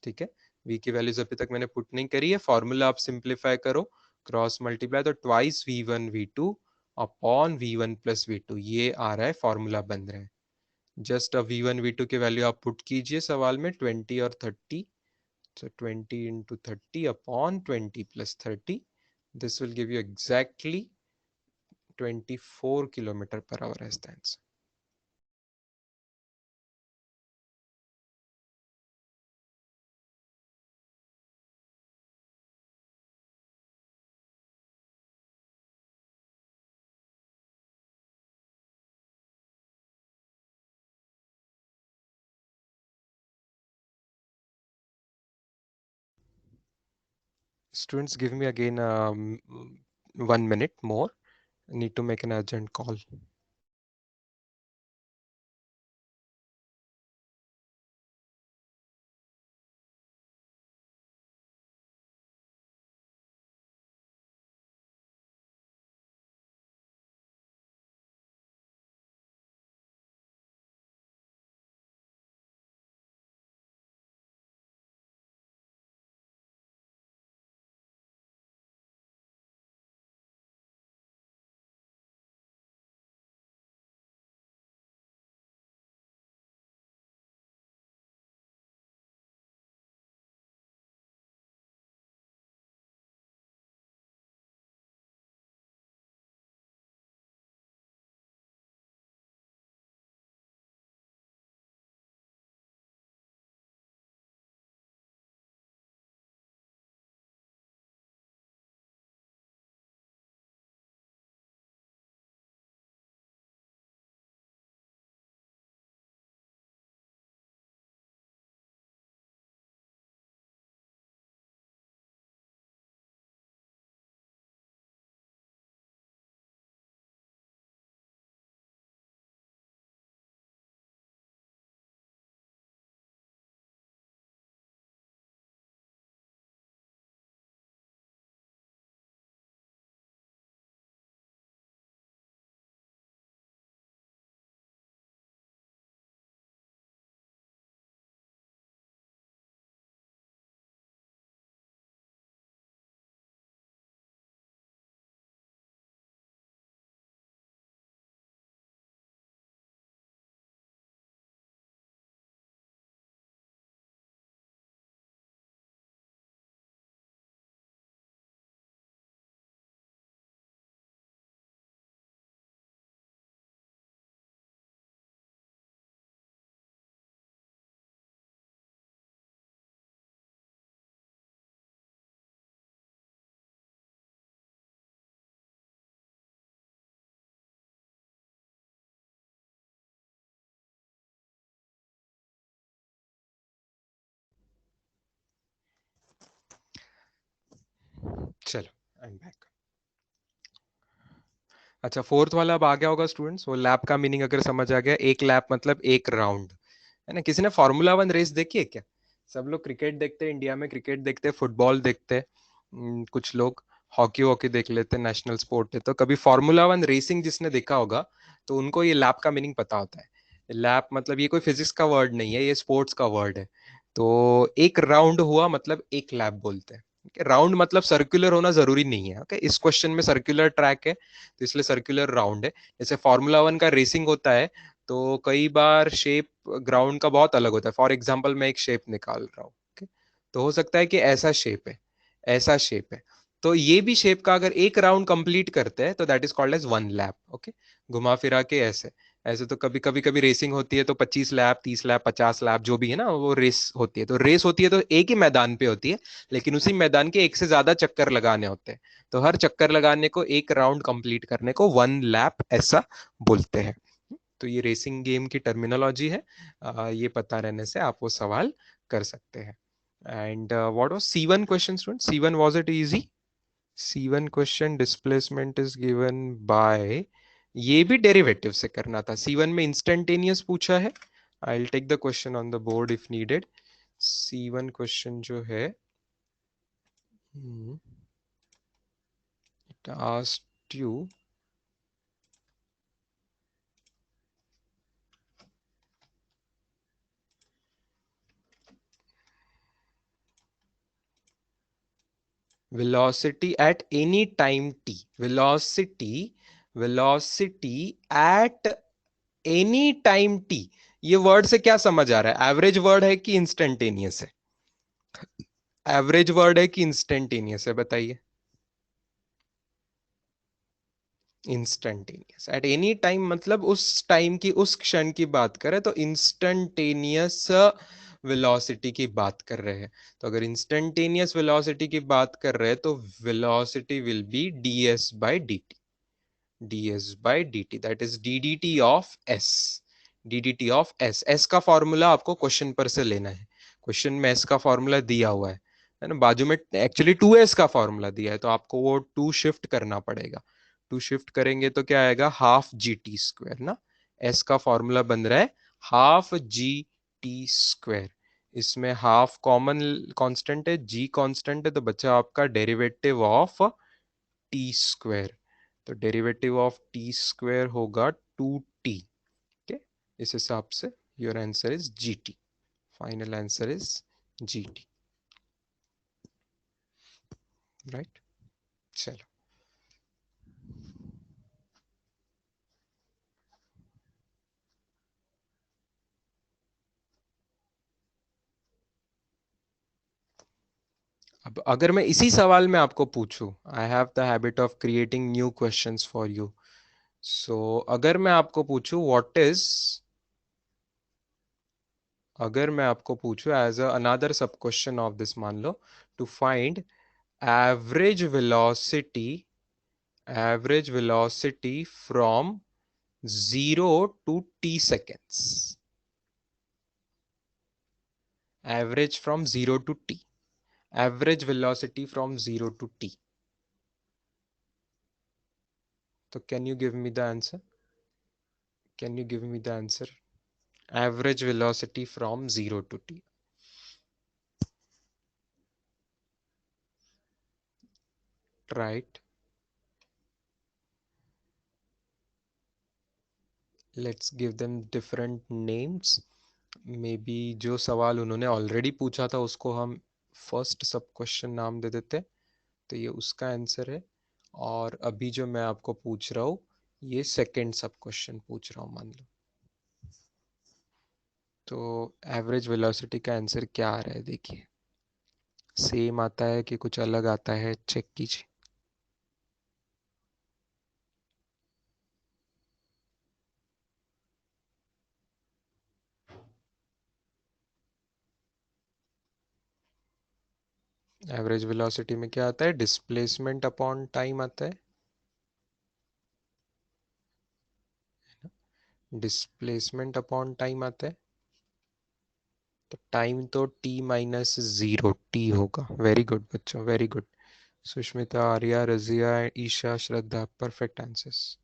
ठीक है। V की वैल्यूज अभी तक मैंने पुट नहीं करी है। फॉर्मूला आप सिंप्लीफाई करो, क्रॉस मल्टीप्लाई, तो twice V1 V2 upon V1 plus V2, ये आ रहा है, फॉर्मूला बन रहा है। जस्ट V1 V2 की वैल्यू आप पुट कीजिए सवाल में, 20 और 30, so 20 into 30 upon 20 plus 30, this will give you exactly 24 km/h as the answer. Students, give me again 1 minute more. I need to make an urgent call. चलो, I am back. अच्छा, fourth वाला अब आ गया होगा स्टूडेंट्स। वो lap का meaning अगर समझ आ गया, एक लैप मतलब एक राउंड, है ना। किसी ने फॉर्मूला वन रेस देखी है क्या? सब लोग क्रिकेट देखते हैं, इंडिया में क्रिकेट देखते हैं, फुटबॉल देखते हैं, कुछ लोग हॉकी वॉकी देख लेते हैं, नेशनल स्पोर्ट है। तो कभी फॉर्मूला वन रेसिंग जिसने देखा होगा तो उनको ये लैप का मीनिंग पता होता है। लैप मतलब ये कोई फिजिक्स का वर्ड नहीं है, ये स्पोर्ट्स का वर्ड है। तो एक राउंड हुआ मतलब एक लैप बोलते हैं। राउंड मतलब सर्कुलर होना जरूरी नहीं है। ओके, इस क्वेश्चन में सर्कुलर ट्रैक है तो इसलिए सर्कुलर राउंड है। जैसे फॉर्मूला वन का रेसिंग होता है तो कई बार शेप ग्राउंड का बहुत अलग होता है। फॉर एग्जाम्पल मैं एक शेप निकाल रहा हूँ, okay? तो हो सकता है कि ऐसा शेप है, ऐसा शेप है। तो ये भी शेप का अगर एक राउंड कंप्लीट करते हैं तो that is called as one lap. Okay, घुमा फिरा के ऐसे। ऐसे तो कभी कभी कभी रेसिंग होती है तो 25 लैप, 30 लैप, 50 लैप जो भी है ना, वो रेस होती है। तो रेस होती है तो एक ही मैदान पे होती है, लेकिन उसी मैदान के एक से ज्यादा चक्कर लगाने होते हैं। तो हर चक्कर लगाने को, एक राउंड कंप्लीट करने को वन लैप ऐसा बोलते हैं। तो ये रेसिंग गेम की टर्मिनोलॉजी है। ये पता रहने से आप वो सवाल कर सकते हैं। And what was C1 question student? C1 was it easy? C1 question displacement is given by, ये भी डेरिवेटिव से करना था। C1 में इंस्टेंटेनियस पूछा है। I will take the question on the board if needed. C1 question जो है, it asked you velocity at any time t, velocity at any time T. ये वर्ड से क्या समझ आ रहा है? एवरेज वर्ड है कि इंस्टेंटेनियस है? एवरेज वर्ड है कि इंस्टेंटेनियस है, बताइए। इंस्टेंटेनियस एट एनी टाइम मतलब उस टाइम की, उस क्षण की बात करें तो इंस्टेंटेनियस वेलोसिटी की बात कर रहे हैं। तो अगर इंस्टेंटेनियस वेलोसिटी की बात कर रहे हैं तो velocity will be ds by dt, ds by dt, that is ddt of s, ddt of s। s का फॉर्मूला आपको क्वेश्चन पर से लेना है। क्वेश्चन में s का फॉर्मूला दिया हुआ है ना, बाजू में एक्चुअली 2s का फॉर्मूला दिया है तो आपको वो 2 शिफ्ट करना पड़ेगा। 2 शिफ्ट करेंगे तो क्या आएगा? हाफ जी टी स्क्वायर ना। s का फॉर्मूला बन रहा है हाफ जी टी स्क्वायर। इसमें हाफ कॉमन कांस्टेंट है, g कांस्टेंट है, तो बचा आपका डेरिवेटिव ऑफ टी स्क्वायर। तो डेरिवेटिव ऑफ टी स्क्वायर होगा 2t। ओके, इस हिसाब से your answer is gt, final answer is gt, right. चलो, अब अगर मैं इसी सवाल में आपको पूछूं, I have the habit of creating new questions for you. So अगर मैं आपको पूछूं व्हाट इज, अगर मैं आपको पूछूं as a another sub question of this, मान लो to find average velocity, average velocity from 0 to t seconds, average from 0 to t, average velocity from 0 to t. So can you give me the answer? Can you give me the answer? Average velocity from 0 to t. Right. Let's give them different names. Maybe जो सवाल उन्होंने already पूछा था उसको हम first सब question नाम दे देते, तो ये उसका आंसर है। और अभी जो मैं आपको पूछ रहा हूँ ये सेकंड सब क्वेश्चन पूछ रहा हूँ, मान लो। तो एवरेज वेलोसिटी का आंसर क्या आ रहा है देखिए, सेम आता है कि कुछ अलग आता है, चेक कीजिए। एवरेज वेलोसिटी में क्या आता है? डिस्प्लेसमेंट अपॉन टाइम आता है। डिस्प्लेसमेंट अपॉन टाइम आता है। तो टाइम तो t माइनस जीरो टी होगा। वेरी गुड बच्चों, very good. Sushmita, Arya, Razia, Isha, Shraddha, perfect answers.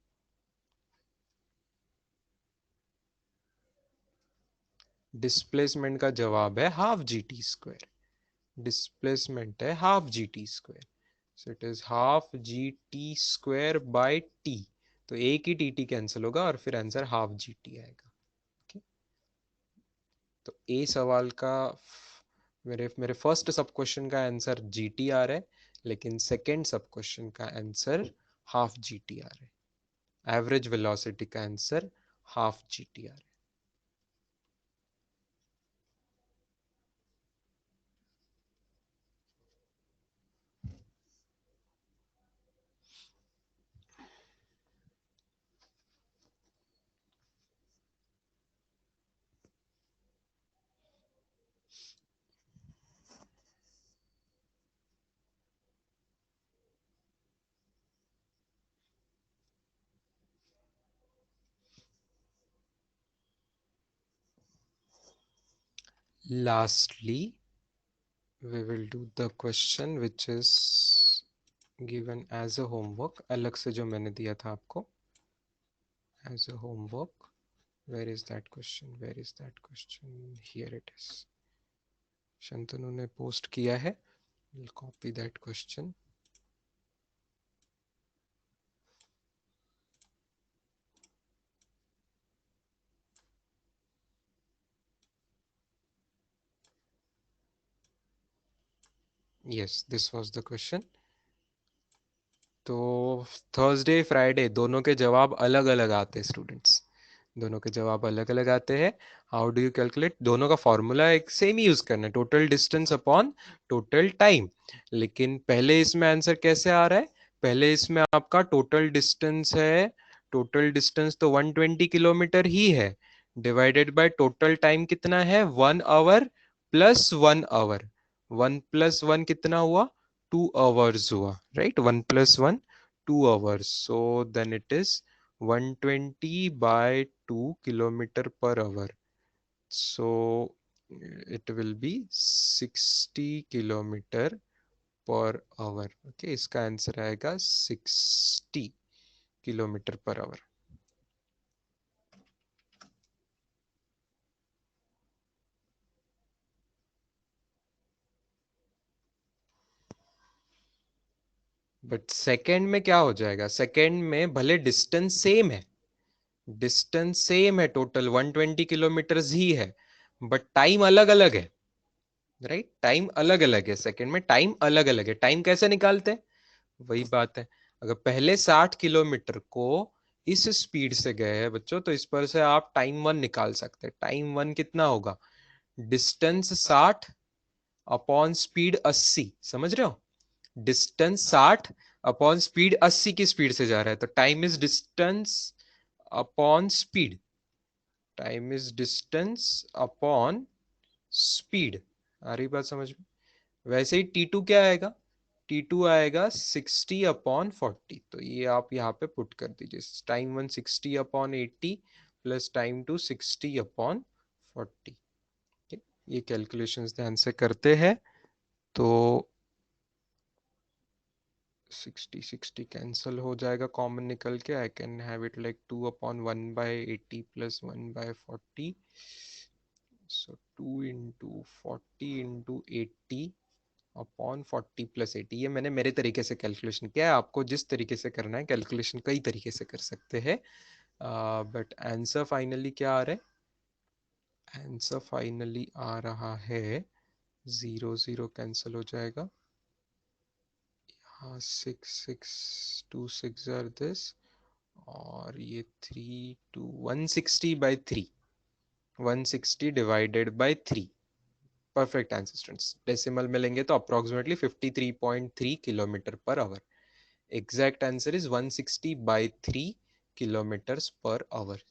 Displacement का जवाब है half g t square. Displacement है half g t square, so it is half g t square by t. तो एक ही टी टी कैंसिल होगा और फिर आंसर हाफ जी टी आएगा। okay? तो ए सवाल का मेरे मेरे फर्स्ट सब क्वेश्चन का आंसर जी टी आ रहा है, लेकिन सेकेंड सब क्वेश्चन का आंसर हाफ जी टी आ रहा है। एवरेज वेलोसिटी का आंसर हाफ जी टी आ रहा है। Lastly, we will do the question which is given as a homework, अलग से जो मैंने दिया था आपको as a homework. Where is that question? Where is that question? Here it is. Shantanu ने पोस्ट किया है. We'll copy that question. Yes, this was the question. तो थर्सडे फ्राइडे दोनों के जवाब अलग अलग आते हैं स्टूडेंट्स, दोनों के जवाब अलग अलग आते हैं। How do you calculate? दोनों का फॉर्मूला एक सेम ही यूज करना है, total distance upon total time. लेकिन पहले इसमें आंसर कैसे आ रहा है? पहले इसमें आपका टोटल डिस्टेंस है, टोटल डिस्टेंस तो 120 किलोमीटर ही है, डिवाइडेड बाय टोटल टाइम कितना है? 1 आवर प्लस 1 आवर। 1 + 1 कितना हुआ? 2 आवर्स हुआ, right? 1 + 1 2 hours, so then it is 120/2 km/hour. So it will be 60 km/hour. Okay, इसका आंसर आएगा 60 km/hour. बट सेकेंड में क्या हो जाएगा? सेकेंड में भले डिस्टेंस सेम है, डिस्टेंस सेम है, टोटल 120 किलोमीटर ही है, बट टाइम अलग अलग है, राइट? टाइम अलग अलग है, सेकंड में टाइम अलग अलग है। टाइम कैसे निकालते हैं? वही बात है, अगर पहले 60 किलोमीटर को इस स्पीड से गए हैं बच्चों, तो इस पर से आप टाइम वन निकाल सकते हैं। टाइम वन कितना होगा? डिस्टेंस 60 अपॉन स्पीड 80, समझ रहे हो? डिस्टेंस 60 अपॉन स्पीड 80 की स्पीड से जा रहा है, तो time is distance upon speed, time is distance upon speed. आ रही बात समझ में? वैसे ही T2 क्या आएगा? T2 आएगा 60/40। तो ये आप यहाँ पे पुट कर दीजिए, time one 60/80 plus time two 60/40। ये कैलकुलेशंस ध्यान से करते हैं तो 60 कैंसिल हो जाएगा, कॉमन निकल के I can have it like 2/1/80 plus 1/40। So 2 × 40 × 80 upon 40 + 80। ये मैंने मेरे तरीके से कैलकुलेशन किया है, आपको जिस तरीके से करना है कैलकुलेशन कई तरीके से कर सकते हैं। बट आंसर फाइनली क्या आ रहा है? आंसर फाइनली आ रहा है 0 0 कैंसिल हो जाएगा, हाँ 6 2 6 आर दिस, और ये 3 2 160/3, 160 divided by 3। Perfect answer students. Decimal में लेंगे तो approximately 53.3 km/h। Exact answer is 160/3 km/h।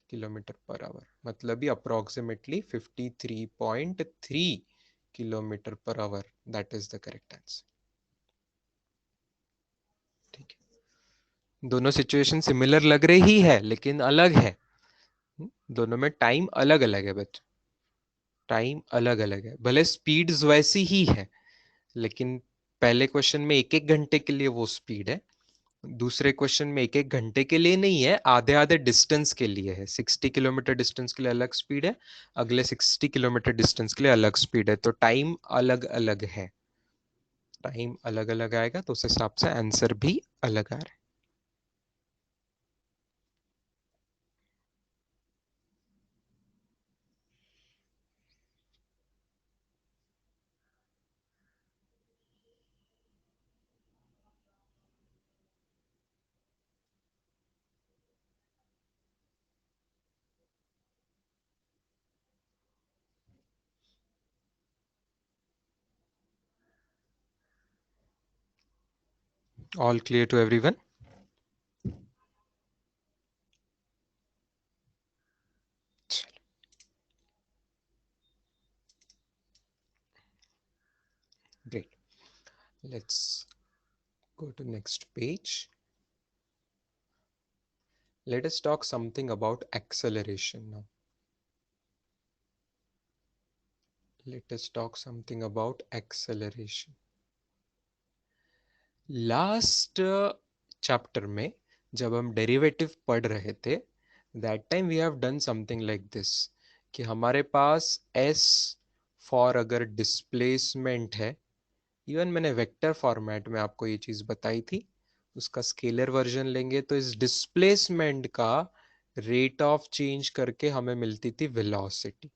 km/h मतलब ये approximately 53.3 km/h। That is the correct answer. ठीक है, दोनों सिचुएशन सिमिलर लग रही है लेकिन अलग है। दोनों में टाइम अलग अलग है बच्चों, टाइम अलग अलग है, भले स्पीड्स वैसी ही है लेकिन पहले क्वेश्चन में 1-1 घंटे के लिए वो स्पीड है, दूसरे क्वेश्चन में 1-1 घंटे के लिए नहीं है, आधे आधे डिस्टेंस के लिए है। 60 किलोमीटर डिस्टेंस के लिए अलग स्पीड है, अगले 60 किलोमीटर डिस्टेंस के लिए अलग स्पीड है, तो टाइम अलग अलग है। टाइम अलग अलग आएगा तो उस हिसाब से आंसर भी अलग आ रहा है। All clear to everyone? Great. Let's go to next page. Let us talk something about acceleration now. Let us talk something about acceleration. Last chapter में जब हम डेरिवेटिव पढ़ रहे थे, that time we have done something like this, कि हमारे पास s for अगर displacement है, इवन मैंने वेक्टर फॉर्मेट में आपको ये चीज बताई थी, उसका स्केलर वर्जन लेंगे तो इस डिस्प्लेसमेंट का रेट ऑफ चेंज करके हमें मिलती थी वेलोसिटी,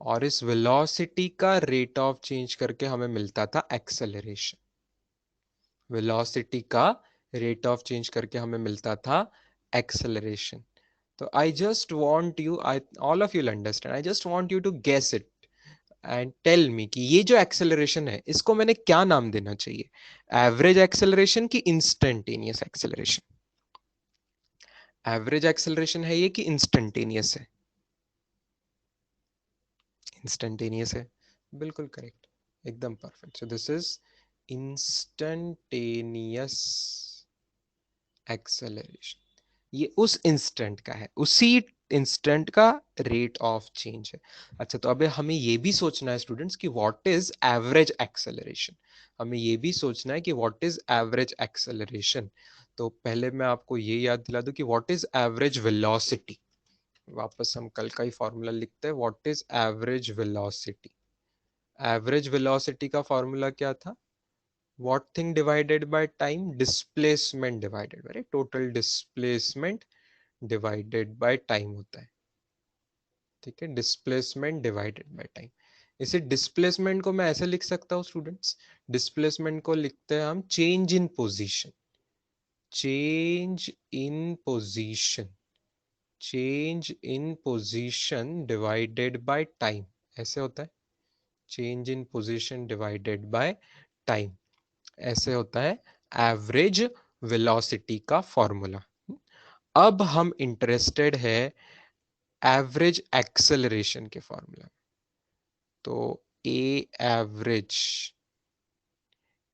और इस वेलोसिटी का रेट ऑफ चेंज करके हमें मिलता था एक्सेलरेशन। वेलोसिटी का रेट ऑफ चेंज करके हमें मिलता था एक्सेलरेशन। तो I just want you, I all of you understand, I just want you to guess it and tell me कि ये जो एक्सेलरेशन है इसको मैंने क्या नाम देना चाहिए, एवरेज एक्सेलरेशन की इंस्टेंटेनियस एक्सेलरेशन? एवरेज एक्सेलरेशन है ये कि इंस्टेंटेनियस है? इंस्टेंटेनियस है, बिल्कुल करेक्ट, एकदम perfect. So this is instantaneous acceleration. ये उस इंस्टेंट का है, उसी इंस्टेंट का रेट ऑफ चेंज है। अच्छा, तो अबे हमें ये भी सोचना है स्टूडेंट्स कि व्हाट इज एवरेज एक्सेलरेशन। हमें ये भी सोचना है कि व्हाट इज एवरेज एक्सेलरेशन। तो पहले मैं आपको ये याद दिला दूं कि व्हाट इज एवरेज वेलोसिटी। वापस हम कल का ही फॉर्मूला लिखते हैं, what is average velocity. Average velocity का फॉर्मूला क्या था? what thing divided by time? Displacement divided by, right? Total displacement divided by time होता है, ठीक है, डिस्प्लेसमेंट डिवाइडेड बाय टाइम। इसे डिस्प्लेसमेंट को मैं ऐसे लिख सकता हूँ स्टूडेंट्स, डिस्प्लेसमेंट को लिखते हैं हम change in position, change in position, change in position divided by time, ऐसे होता है, change in position divided by time, ऐसे होता है एवरेज वेलोसिटी का फॉर्मूला। अब हम इंटरेस्टेड है एवरेज एक्सेलरेशन के फॉर्मूला। तो एवरेज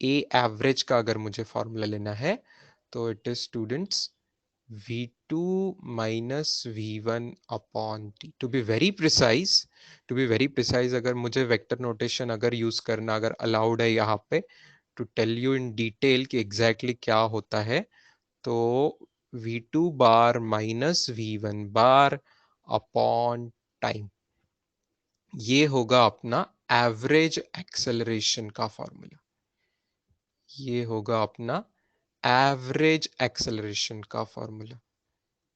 ए एवरेज का अगर मुझे फॉर्मूला लेना है तो it is students v2 minus v1 upon T. To be very precise, to be very precise, अगर मुझे वेक्टर नोटेशन अगर यूज करना अगर अलाउड है यहाँ पे to tell you in detail कि एग्जैक्टली क्या होता है, तो v2 bar minus v1 bar upon time, ये होगा अपना एवरेज एक्सेलरेशन का फॉर्मूला। ये होगा अपना एवरेज एक्सेलरेशन का formula.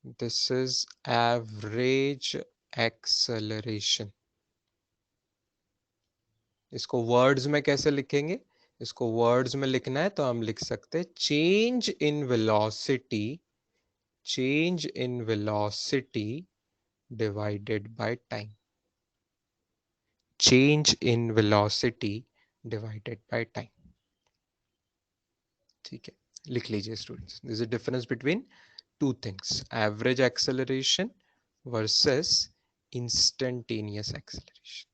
This is average acceleration. इसको वर्ड्स में कैसे लिखेंगे? इसको वर्ड्स में लिखना है तो हम लिख सकते हैं change in velocity, change in velocity divided by time, change in velocity divided by time. ठीक है, लिख लीजिए students, this is difference between two things, average acceleration versus instantaneous acceleration.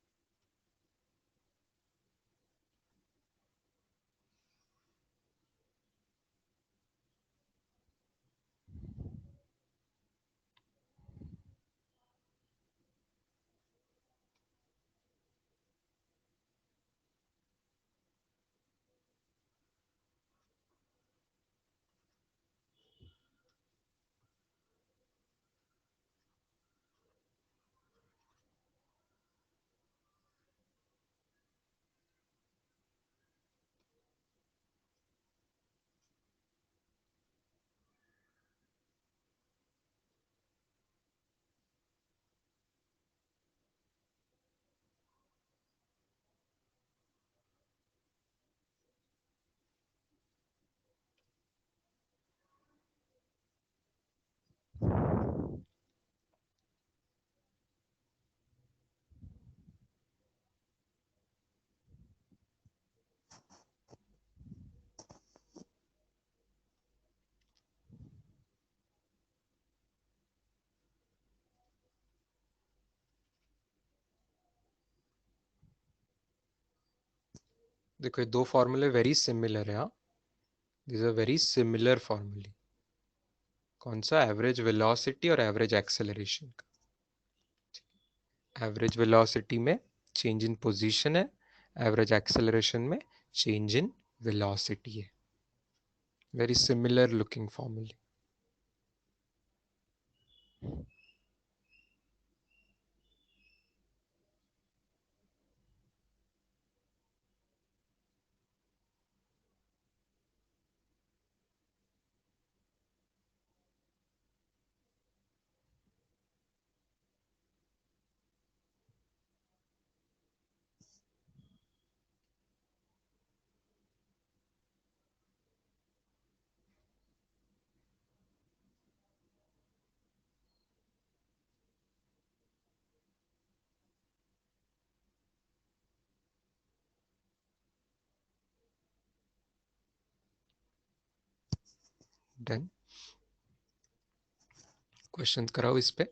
देखो ये दो फॉर्मूले वेरी सिमिलर है, हाँ, दिस आर वेरी सिमिलर फॉर्मूले। कौन सा? एवरेज वेलोसिटी और एवरेज एक्सेलरेशन का। एवरेज वेलोसिटी में चेंज इन पोजीशन है, एवरेज एक्सेलरेशन में चेंज इन वेलोसिटी है। वेरी सिमिलर लुकिंग फॉर्मूले। डन। क्वेश्चन कराओ इस पे।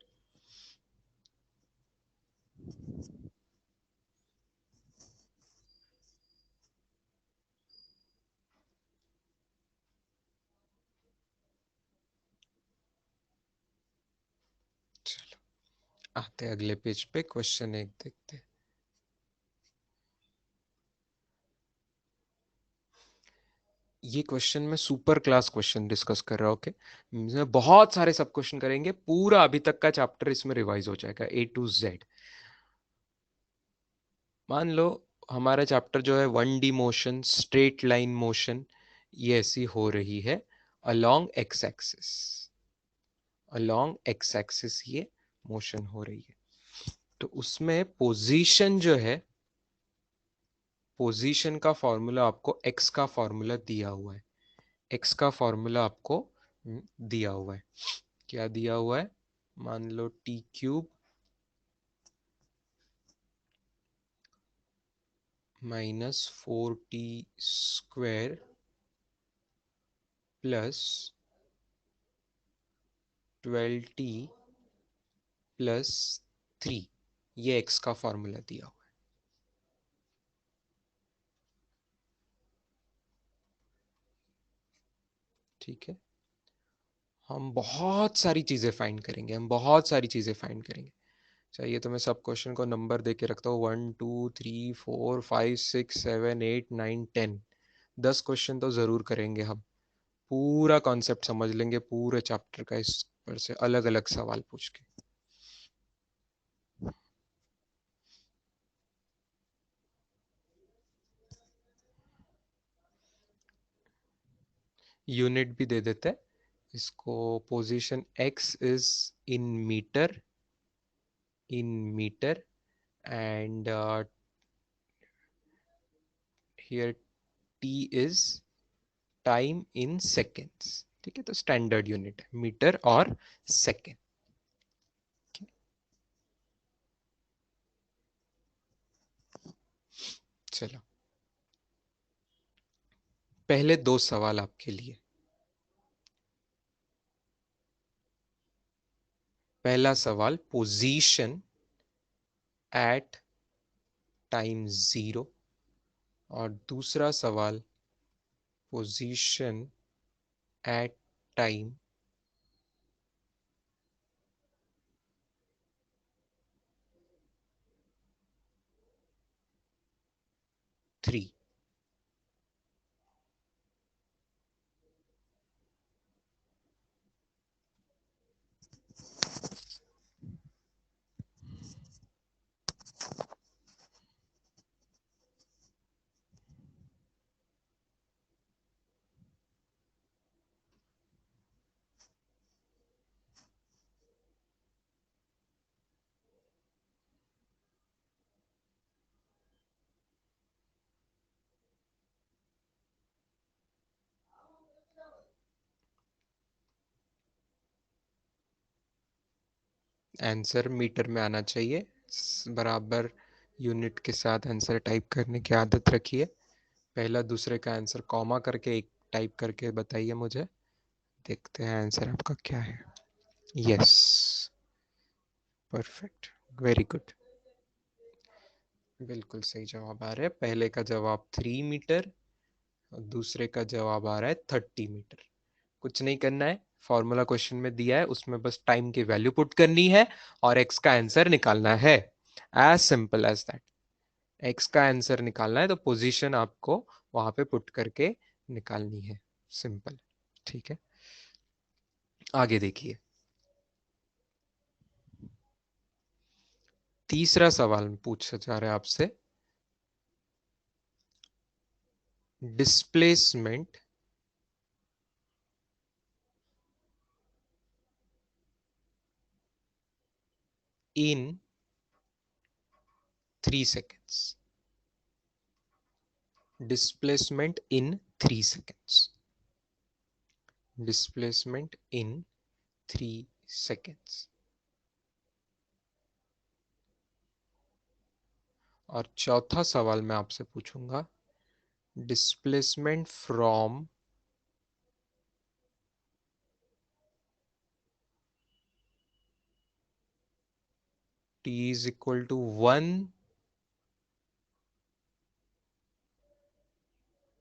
चलो आते अगले पेज पे, क्वेश्चन एक देखते हैं। ये क्वेश्चन में सुपर क्लास क्वेश्चन डिस्कस कर रहा हूं। ओके, बहुत सारे सब क्वेश्चन करेंगे, पूरा अभी तक का चैप्टर इसमें रिवाइज हो जाएगा ए टू जेड। मान लो हमारा चैप्टर जो है 1D motion, straight line motion, ये ऐसी हो रही है along x axis. Along x axis ये मोशन हो रही है, तो उसमें पोजीशन जो है, पोजीशन का फॉर्मूला आपको एक्स का फॉर्मूला दिया हुआ है। एक्स का फॉर्मूला आपको दिया हुआ है। क्या दिया हुआ है? मान लो t cube -4t² plus 12t plus 3, ये एक्स का फॉर्मूला दिया हुआ है। ठीक है, हम बहुत सारी चीजें फाइंड करेंगे, हम बहुत सारी चीजें फाइंड करेंगे। चाहिए तो मैं सब क्वेश्चन को नंबर दे के रखता हूँ, 1 2 3 4 5 6 7 8 9 10। 10 क्वेश्चन तो जरूर करेंगे हम, पूरा कॉन्सेप्ट समझ लेंगे पूरे चैप्टर का, इस पर से अलग अलग सवाल पूछ के। यूनिट भी दे देते हैं इसको। Position x is in metre, in metre, and here t is time in seconds. ठीक है, तो स्टैंडर्ड यूनिट है मीटर और सेकेंड। चलो पहले दो सवाल आपके लिए। पहला सवाल, पोजीशन एट टाइम 0, और दूसरा सवाल, position at time 3। Answer metre में आना चाहिए, बराबर यूनिट के साथ आंसर टाइप करने की आदत रखिए। पहला दूसरे का आंसर कॉमा करके एक टाइप करके बताइए मुझे, देखते हैं आंसर आपका क्या है। Yes, perfect, very good. बिल्कुल सही जवाब आ रहा है। पहले का जवाब 3 मीटर और दूसरे का जवाब आ रहा है 30 मीटर। कुछ नहीं करना है, फॉर्मूला क्वेश्चन में दिया है, उसमें बस टाइम की वैल्यू पुट करनी है और एक्स का आंसर निकालना है। As simple as that. X का आंसर निकालना है तो पोजीशन आपको वहां पे पुट करके निकालनी है। सिंपल। ठीक है, आगे देखिए। तीसरा सवाल पूछा जा रहा है आपसे। Displacement in 3 seconds। Displacement in 3 seconds। Displacement in 3 seconds। और चौथा सवाल मैं आपसे पूछूंगा, displacement from t is equal to 1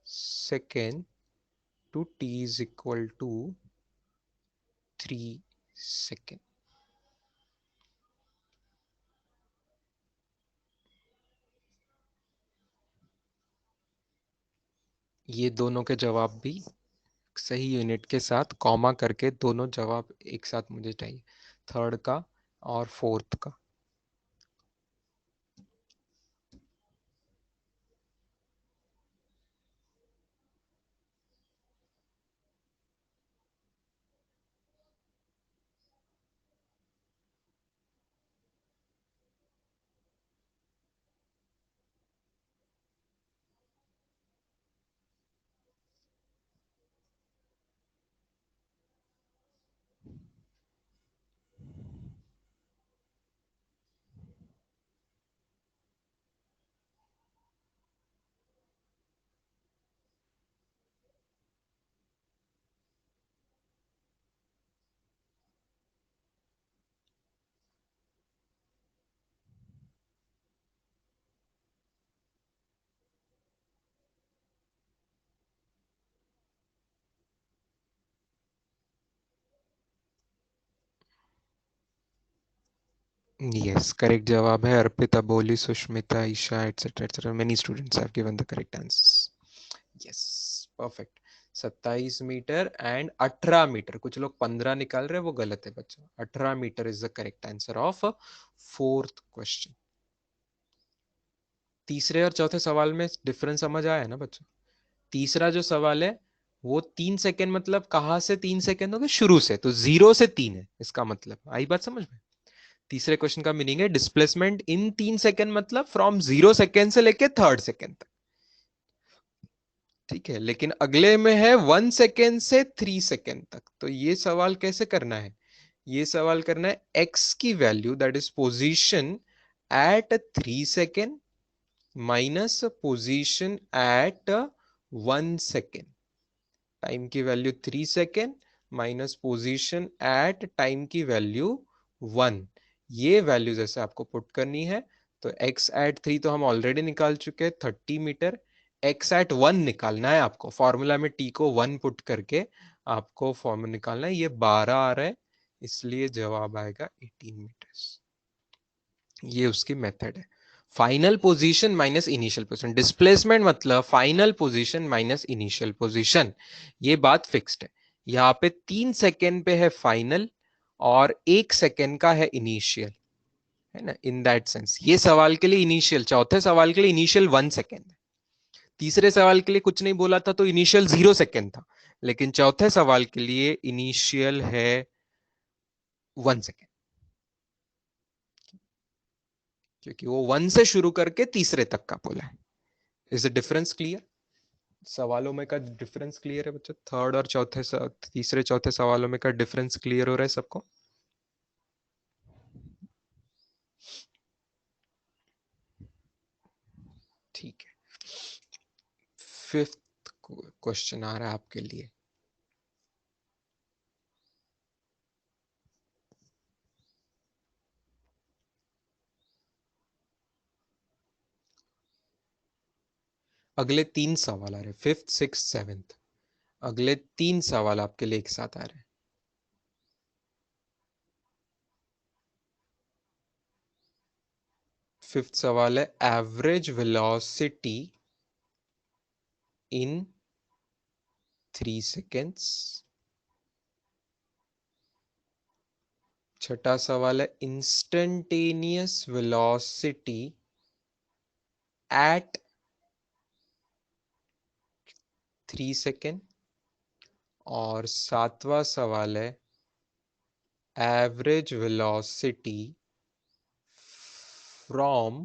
second to t is equal to 3 seconds। ये दोनों के जवाब भी सही यूनिट के साथ कॉमा करके दोनों जवाब एक साथ मुझे चाहिए, थर्ड का और फोर्थ का। Yes, correct जवाब है अर्पिता, बोली, Sushmita, Isha etcetera etcetera, many students have given the correct answers. Yes, perfect. 27 metre and 18 metre, कुछ लोग 15 निकाल रहे हैं, वो गलत है बच्चों। 18 metre is the correct answer of fourth question. तीसरे और चौथे सवाल में डिफरेंस समझ आया है ना बच्चों? तीसरा जो सवाल है वो 3 सेकेंड, मतलब कहां से 3 सेकेंड हो गए? शुरू से, तो 0 से 3 है इसका मतलब। आई बात समझ में? तीसरे क्वेश्चन का मीनिंग है डिस्प्लेसमेंट इन 3 सेकेंड, मतलब फ्रॉम 0 सेकेंड से लेके थर्ड सेकेंड तक। ठीक है, लेकिन अगले में है 1 सेकेंड से 3 सेकेंड तक। तो ये सवाल कैसे करना है? ये सवाल करना है एक्स की value that is position at 3 second minus position at 1 second. Time की value 3 second minus position at time की वैल्यू 1। ये वैल्यू जैसे आपको पुट करनी है। तो x एट 3 तो हम ऑलरेडी निकाल चुके हैं, 30 मीटर। x एट 1 निकालना है आपको, फॉर्मूला में t को 1 पुट करके आपको फॉर्मूला निकालना है। ये 12 आ रहा है, इसलिए जवाब आएगा 18 मीटर्स। ये उसकी मेथड है। Final position minus initial position, displacement मतलब final position minus initial position. ये बात फिक्स्ड है। यहाँ पे 3 सेकेंड पे है फाइनल और 1 सेकेंड का है इनिशियल, है ना? इन दैट सेंस ये सवाल के लिए इनिशियल, चौथे सवाल के लिए इनिशियल 1 सेकेंड है। तीसरे सवाल के लिए कुछ नहीं बोला था तो इनिशियल 0 सेकेंड था, लेकिन चौथे सवाल के लिए इनिशियल है 1 सेकेंड, क्योंकि वो 1 से शुरू करके तीसरे तक का बोला है। Is the difference clear? सवालों में का डिफरेंस क्लियर है बच्चों? थर्ड और तीसरे चौथे सवालों में का डिफरेंस क्लियर हो रहा है सबको? ठीक है, फिफ्थ क्वेश्चन आ रहा है आपके लिए। अगले 3 सवाल आ रहे, 5th 6th 7th, अगले 3 सवाल आपके लिए एक साथ आ रहे हैं। फिफ्थ सवाल है एवरेज वेलोसिटी इन 3 सेकेंड्स। छठा सवाल है इंस्टेंटेनियस वेलोसिटी एट 3 सेकेंड। और सातवां सवाल है average velocity from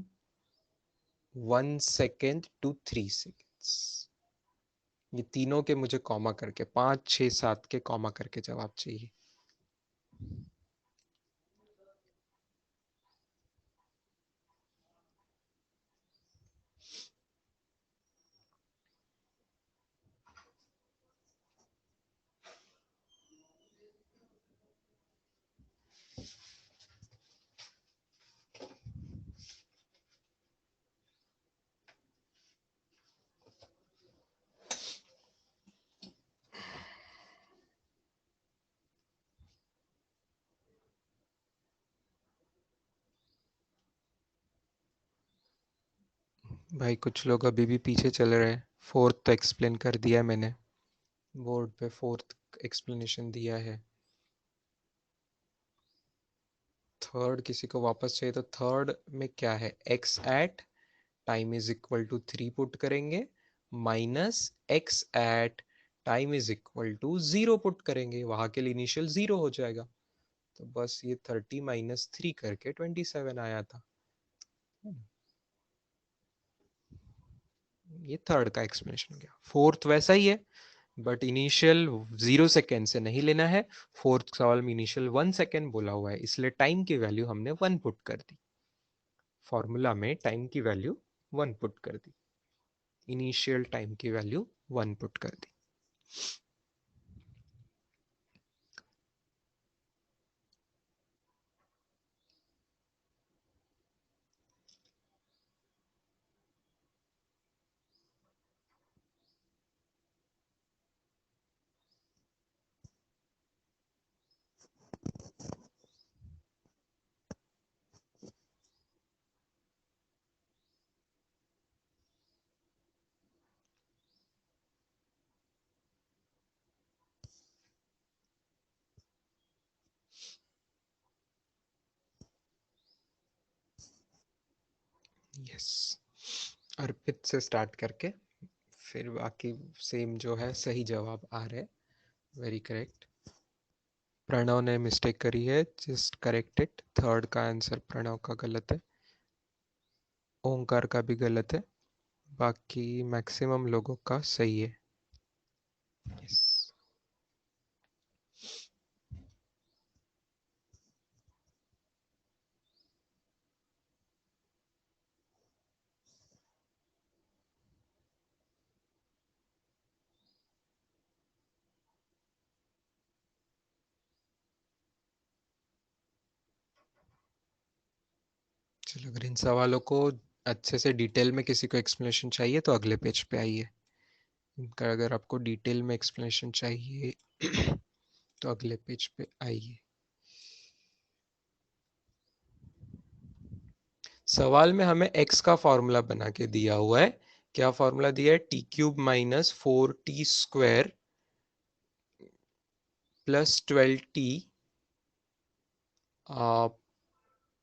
1 second to 3 seconds. ये तीनों के मुझे कॉमा करके 5 6 7 के कॉमा करके जवाब चाहिए। भाई कुछ लोग अभी भी पीछे चल रहे हैं। फोर्थ तो एक्सप्लेन कर दिया है मैंने, बोर्ड पे फोर्थ एक्सप्लेनेशन दिया है। थर्ड किसी को वापस चाहिए तो थर्ड में क्या है, x at time is equal to 3 put करेंगे, minus x at time is equal to 0 put करेंगे, वहां के लिए इनिशियल 0 हो जाएगा। तो बस ये 30 माइनस 3 करके 27 आया था। ये थर्ड का एक्सप्लेनेशन हो गया। फोर्थ वैसा ही है, बट इनिशियल 0 सेकेंड से नहीं लेना है। फोर्थ सवाल में इनिशियल 1 सेकेंड बोला हुआ है, इसलिए टाइम की वैल्यू हमने 1 पुट कर दी। फॉर्मूला में टाइम की वैल्यू 1 पुट कर दी, इनिशियल टाइम की वैल्यू 1 पुट कर दी। यस, अर्पित से स्टार्ट करके फिर बाकी सेम जो है सही जवाब आ रहे। Very correct. प्रणव ने मिस्टेक करी है, जस्ट करेक्ट इट। थर्ड का आंसर प्रणव का गलत है, ओंकार का भी गलत है, बाकी मैक्सिमम लोगों का सही है। यस। चलो, अगर इन सवालों को अच्छे से डिटेल में किसी को एक्सप्लेनेशन चाहिए तो अगले पेज पे आइए। इनका अगर आपको डिटेल में एक्सप्लेनेशन चाहिए तो अगले पेज पे आइए। सवाल में हमें x का फॉर्मूला बना के दिया हुआ है। क्या फॉर्मूला दिया है, T cube minus 4t² plus 12t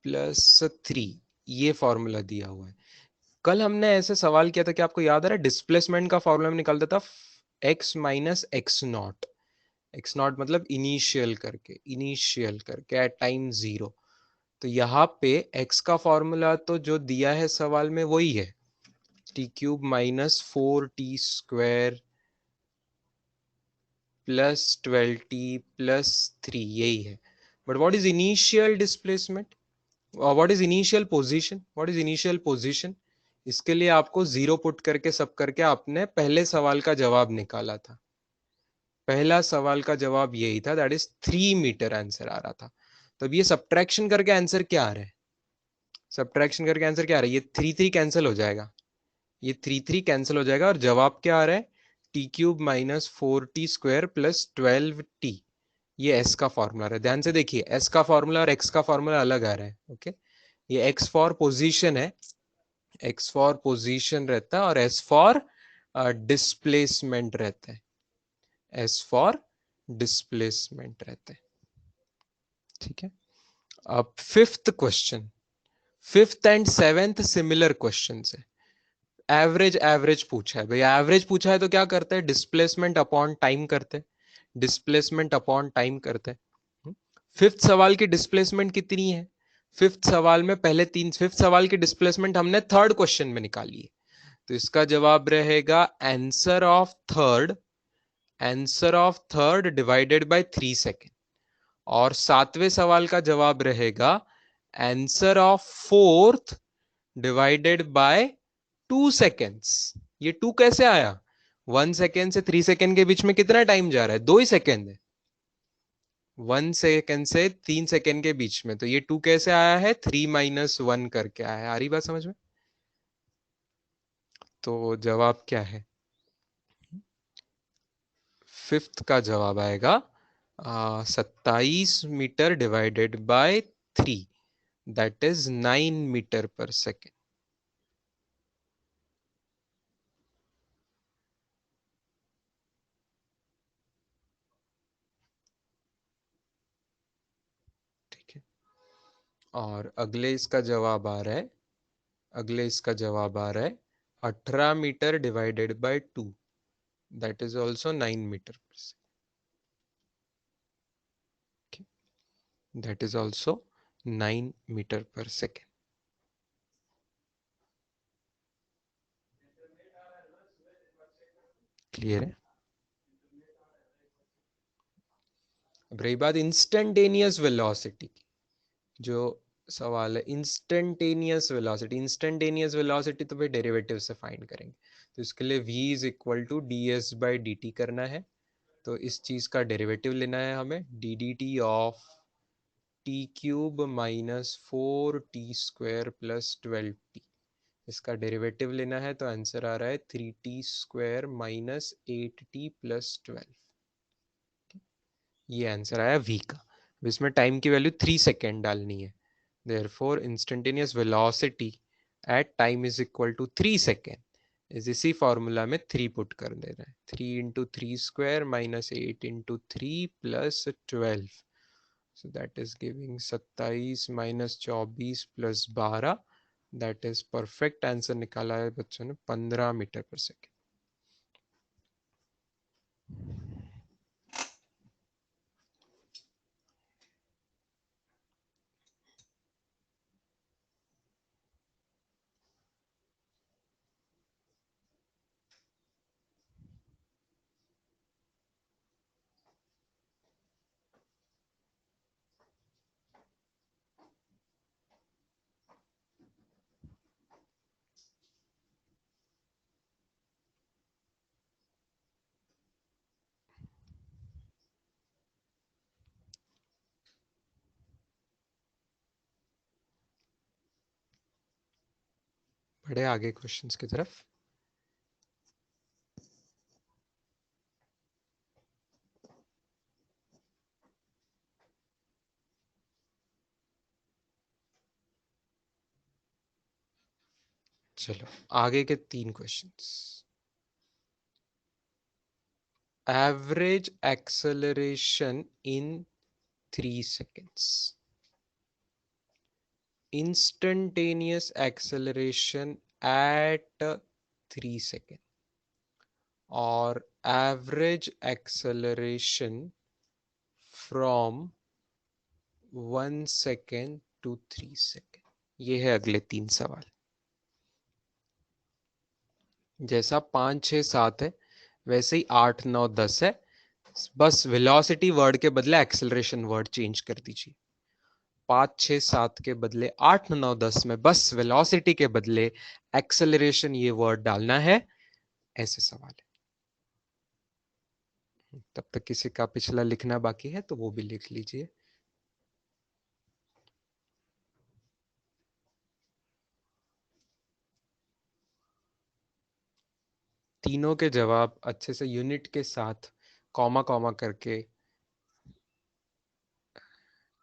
plus 3, ये फॉर्मूला दिया हुआ है। कल हमने ऐसे सवाल किया था कि आपको याद आ रहा है, डिस्प्लेसमेंट का फॉर्मूला में निकालता था x minus x not. X not मतलब इनिशियल करके एट टाइम 0। तो यहाँ पे x का फॉर्मूला तो जो दिया है सवाल में वही है, T cube minus 4t² plus 12t plus 3, यही है। But what is initial displacement, what is initial position, what is initial position, इसके लिए आपको 0 पुट करके सब करके आपने पहले सवाल का जवाब निकाला था। पहला सवाल का जवाब यही था, दैट इज 3 मीटर आंसर आ रहा था। तो अब ये सब्ट्रैक्शन करके आंसर क्या आ रहा है, सब्ट्रैक्शन करके आंसर क्या आ रहा है, ये 3 3 कैंसिल हो जाएगा, ये 3 3 कैंसिल हो जाएगा और जवाब क्या आ रहा है, T cube minus 4t² plus 12t। ये एस का फॉर्मूला है, ध्यान से देखिए, एस का फॉर्मूला और एक्स का फॉर्मूला अलग आ रहा है। ओके, ये एक्स फॉर पोजीशन है, एक्स फॉर पोजीशन रहता है, और एस फॉर डिस्प्लेसमेंट रहता है, एस फॉर डिस्प्लेसमेंट रहता है। ठीक है, अब fifth question, fifth and seventh similar question है। एवरेज एवरेज पूछा है भाई, एवरेज पूछा है तो क्या करते हैं, डिस्प्लेसमेंट अपॉन टाइम करते हैं, डिस्प्लेसमेंट अपॉन टाइम करते हैं। फिफ्थ सवाल की डिस्प्लेसमेंट कितनी है, फिफ्थ सवाल में पहले तीन, फिफ्थ सवाल की डिस्प्लेसमेंट हमने थर्ड क्वेश्चन में निकाली है, तो इसका जवाब रहेगा answer of third, answer of third divided by 3 second. और सातवें सवाल का जवाब रहेगा answer of fourth divided by 2 seconds. ये 2 कैसे आया, 1 सेकेंड से 3 सेकेंड के बीच में कितना टाइम जा रहा है, 2 ही सेकेंड है, 1 सेकेंड से 3 सेकेंड के बीच में, तो ये 2 कैसे आया है, 3 - 1 करके आया है। आ रही बात समझ में? तो जवाब क्या है, फिफ्थ का जवाब आएगा 27 metre divided by 3, that is 9 metre per second. ठीक है, और अगले इसका जवाब आ रहा है, अगले इसका जवाब आ रहा है 18 metre divided by 2, that is also 9 metre per second, that is also 9 metre per second. Clear है? अब रही बात इंस्टेंटेनियस वेलोसिटी की, जो सवाल है इंस्टेंटेनियस वेलोसिटी, इंस्टेंटेनियस वेलोसिटी तो भाई डेरिवेटिव से फाइंड करेंगे, तो इसके लिए v is equal to D S by D T करना है, तो इस चीज का डेरिवेटिव लेना है हमें, D D T of T cube minus 4t² plus 12t, इसका डेरिवेटिव लेना है, तो आंसर आ रहा है 3t² माइनस 8t प्लस 12। ये आंसर आया v का। इसमें टाइम की वैल्यू 3 सेकेंड डालनी है, therefore instantaneous velocity at time is equal to 3 second, इस इसी फॉर्मूला में 3 पुट कर दे रहे हैं, 3 × 3² minus 8 × 3 plus 12, so that is giving 27 minus 24 plus 12, that is perfect answer निकाला है बच्चों ने, 15 मीटर पर सेकेंड। बढ़े आगे क्वेश्चंस की तरफ। चलो आगे के 3 questions. Average acceleration in 3 seconds, instantaneous acceleration at 3 seconds, और average acceleration from 1 second to 3 second। ये है अगले 3 सवाल। जैसा 5 6 7 है वैसे ही 8 9 10 है, बस वेलोसिटी वर्ड के बदले एक्सेलरेशन वर्ड चेंज कर दीजिए। 5 6 7 के बदले 8 9 10 में बस वेलोसिटी के बदले एक्सेलरेशन ये वर्ड डालना है, ऐसे सवाल है। तब तक किसी का पिछला लिखना बाकी है तो वो भी लिख लीजिए। तीनों के जवाब अच्छे से यूनिट के साथ कॉमा कॉमा करके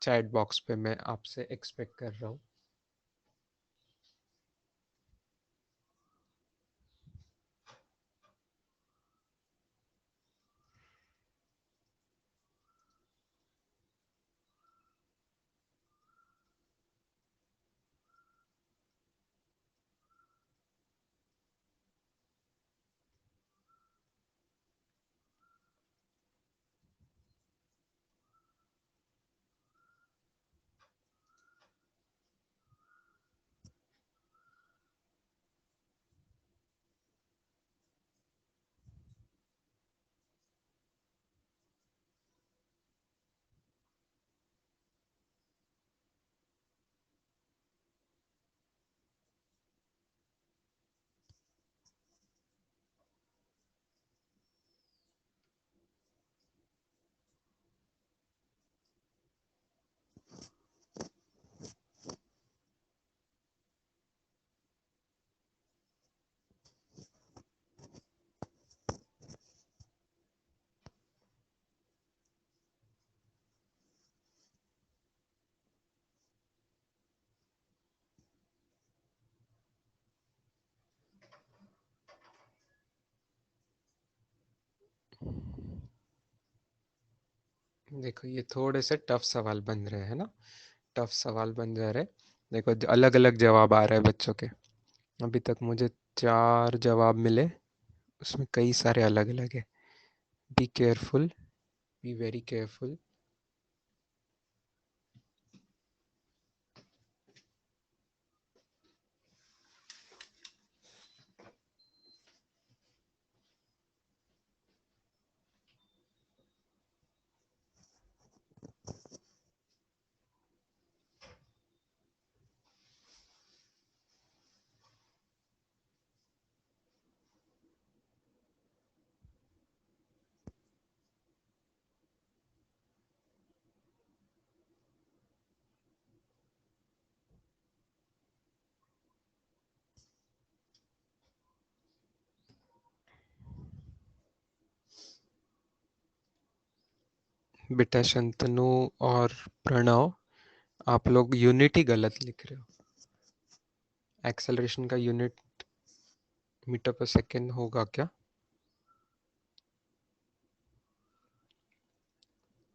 चैट बॉक्स पे मैं आपसे एक्सपेक्ट कर रहा हूँ। देखो ये थोड़े से टफ सवाल बन रहे हैं ना, टफ सवाल बन जा रहे। देखो अलग अलग जवाब आ रहे हैं बच्चों के। अभी तक मुझे 4 जवाब मिले, उसमें कई सारे अलग अलग है। Be careful, be very careful. बेटा शंतनु और प्रणव, आप लोग यूनिट ही गलत लिख रहे हो। एक्सेलरेशन का यूनिट मीटर पर सेकेंड होगा क्या?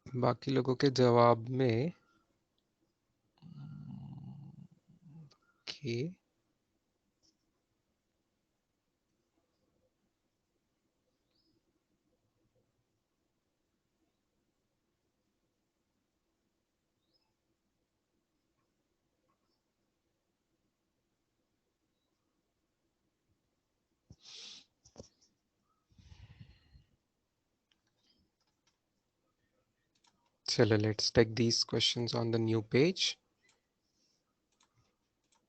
बाकी लोगों के जवाब में के चलो let's take these questions on the new page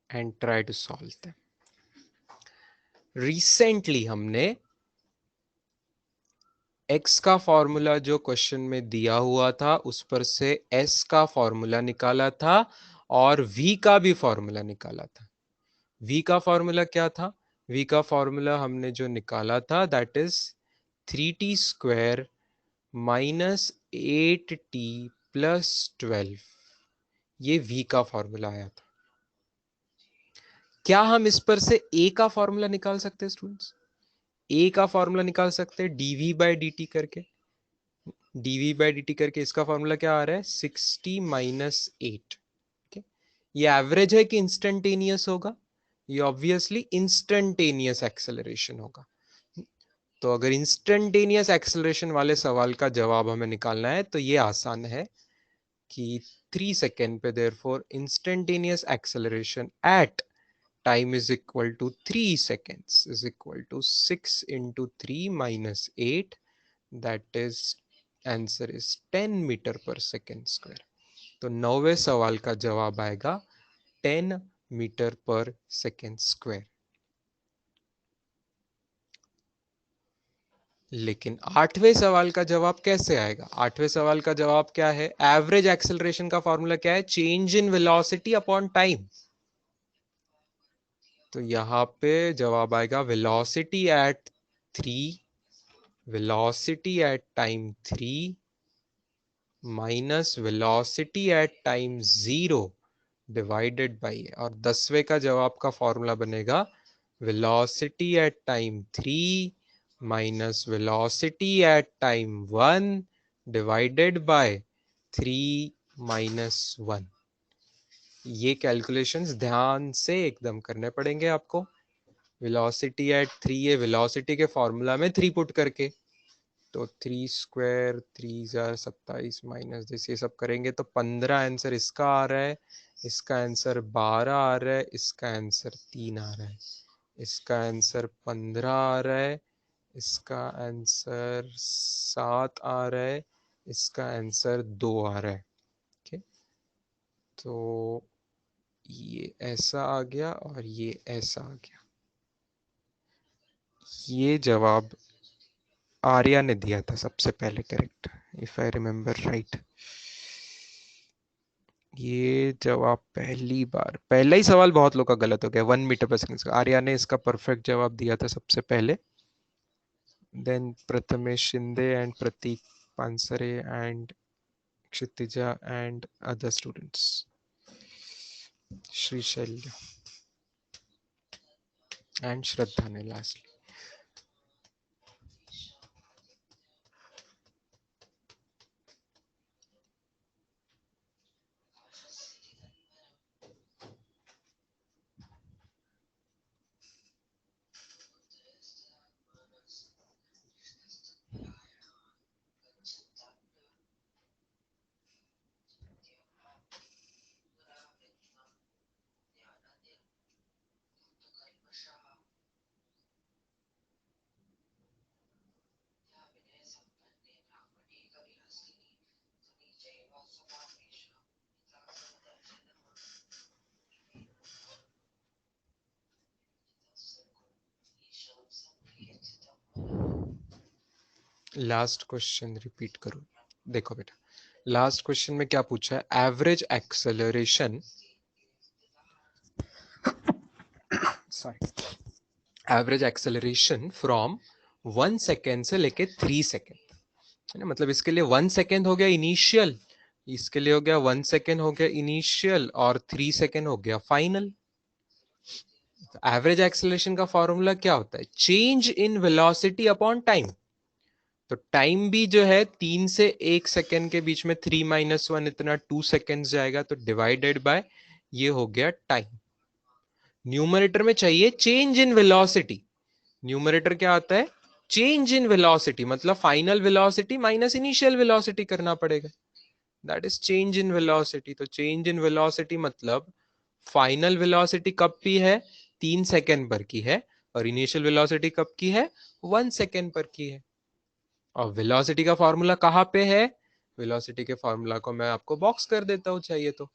and try to solve them. Recently हमने x का फॉर्मूला जो क्वेश्चन में दिया हुआ था उस पर से s का फॉर्मूला निकाला था और v का भी फॉर्मूला निकाला था। v का फॉर्मूला क्या था? v का फॉर्मूला हमने जो निकाला था that is 3t² minus 8t plus 12। ये v का फॉर्मूला आया था। क्या हम इस पर से a का फॉर्मूला निकाल सकते हैं स्टूडेंट्स? a का फॉर्मूला निकाल सकते हैं dv बाय dt करके। dv बाय dt करके इसका फॉर्मूला क्या आ रहा है? 60 माइनस 8। ये एवरेज है कि इंस्टेंटेनियस होगा? ये ऑब्वियसली इंस्टेंटेनियस एक्सेलरेशन होगा। तो अगर इंस्टेंटेनियस एक्सेलरेशन वाले सवाल का जवाब हमें निकालना है तो ये आसान है कि 3 सेकेंड पे therefore instantaneous acceleration at time is equal to 3 seconds is equal to 6 into 3 minus 8, that is answer is 10 metre per second square. तो 9वें सवाल का जवाब आएगा 10 मीटर पर सेकेंड स्क्वायर। लेकिन 8वें सवाल का जवाब कैसे आएगा? 8वें सवाल का जवाब क्या है? एवरेज एक्सेलरेशन का फॉर्मूला क्या है? Change in velocity upon time. तो यहां पे जवाब आएगा velocity at 3, velocity at time 3 minus velocity at time 0 divided by, और 10वें का जवाब का फॉर्मूला बनेगा velocity at time 3 minus velocity at time 1 divided by 3 minus 1। ये कैलकुलेशंस ध्यान से एकदम करने पड़ेंगे आपको। वेलोसिटी एट 3 है, वेलोसिटी के फॉर्मूला में 3 पुट करके, तो 3 स्क्वायर 3 × 27 माइनस दिस, ये सब करेंगे तो 15 आंसर इसका आ रहा है, इसका आंसर 12 आ रहा है, इसका आंसर 3 आ रहा है, इसका आंसर 15 आ रहा है, इसका आंसर 7 आ रहा है, इसका आंसर 2 आ रहा है। ठीक, तो ये ऐसा आ गया और ये ऐसा आ गया। ये जवाब आर्या ने दिया था सबसे पहले, correct, if I remember right. ये जवाब पहली बार, पहला ही सवाल बहुत लोग का गलत हो गया, 1 मीटर पर सेकंड। आर्या ने इसका परफेक्ट जवाब दिया था सबसे पहले, then Prathamesh Shinde and Prateek Pansare and Kshitija and other students, Shrishailya and Shraddha ने लास्टली। लास्ट क्वेश्चन रिपीट करो, देखो बेटा, लास्ट क्वेश्चन में क्या पूछा है, average acceleration, sorry, average acceleration from 1 second से लेके 3 सेकेंड, है ना, मतलब इसके लिए 1 सेकेंड हो गया इनिशियल, इसके लिए हो गया 1 सेकेंड हो गया इनिशियल, और 3 सेकेंड हो गया फाइनल। एवरेज एक्सेलरेशन का फॉर्मूला क्या होता है, change in velocity upon time. तो टाइम भी जो है 3 से 1 सेकेंड के बीच में 3 - 1 इतना 2 सेकेंड जाएगा, तो डिवाइडेड बाय ये हो गया टाइम। न्यूमरेटर में चाहिए चेंज इन वेलोसिटी, न्यूमरेटर क्या आता है, चेंज इन वेलोसिटी, मतलब final velocity minus initial velocity करना पड़ेगा, that is change in velocity. तो चेंज इन वेलोसिटी मतलब फाइनल वेलोसिटी कब की है, 3 सेकेंड पर की है, और इनिशियल वेलोसिटी कब की है, 1 सेकेंड पर की है। और वेलोसिटी का फॉर्मूला कहाँ पे है, वेलोसिटी के फॉर्मूला को मैं आपको बॉक्स कर देता हूं चाहिए तो,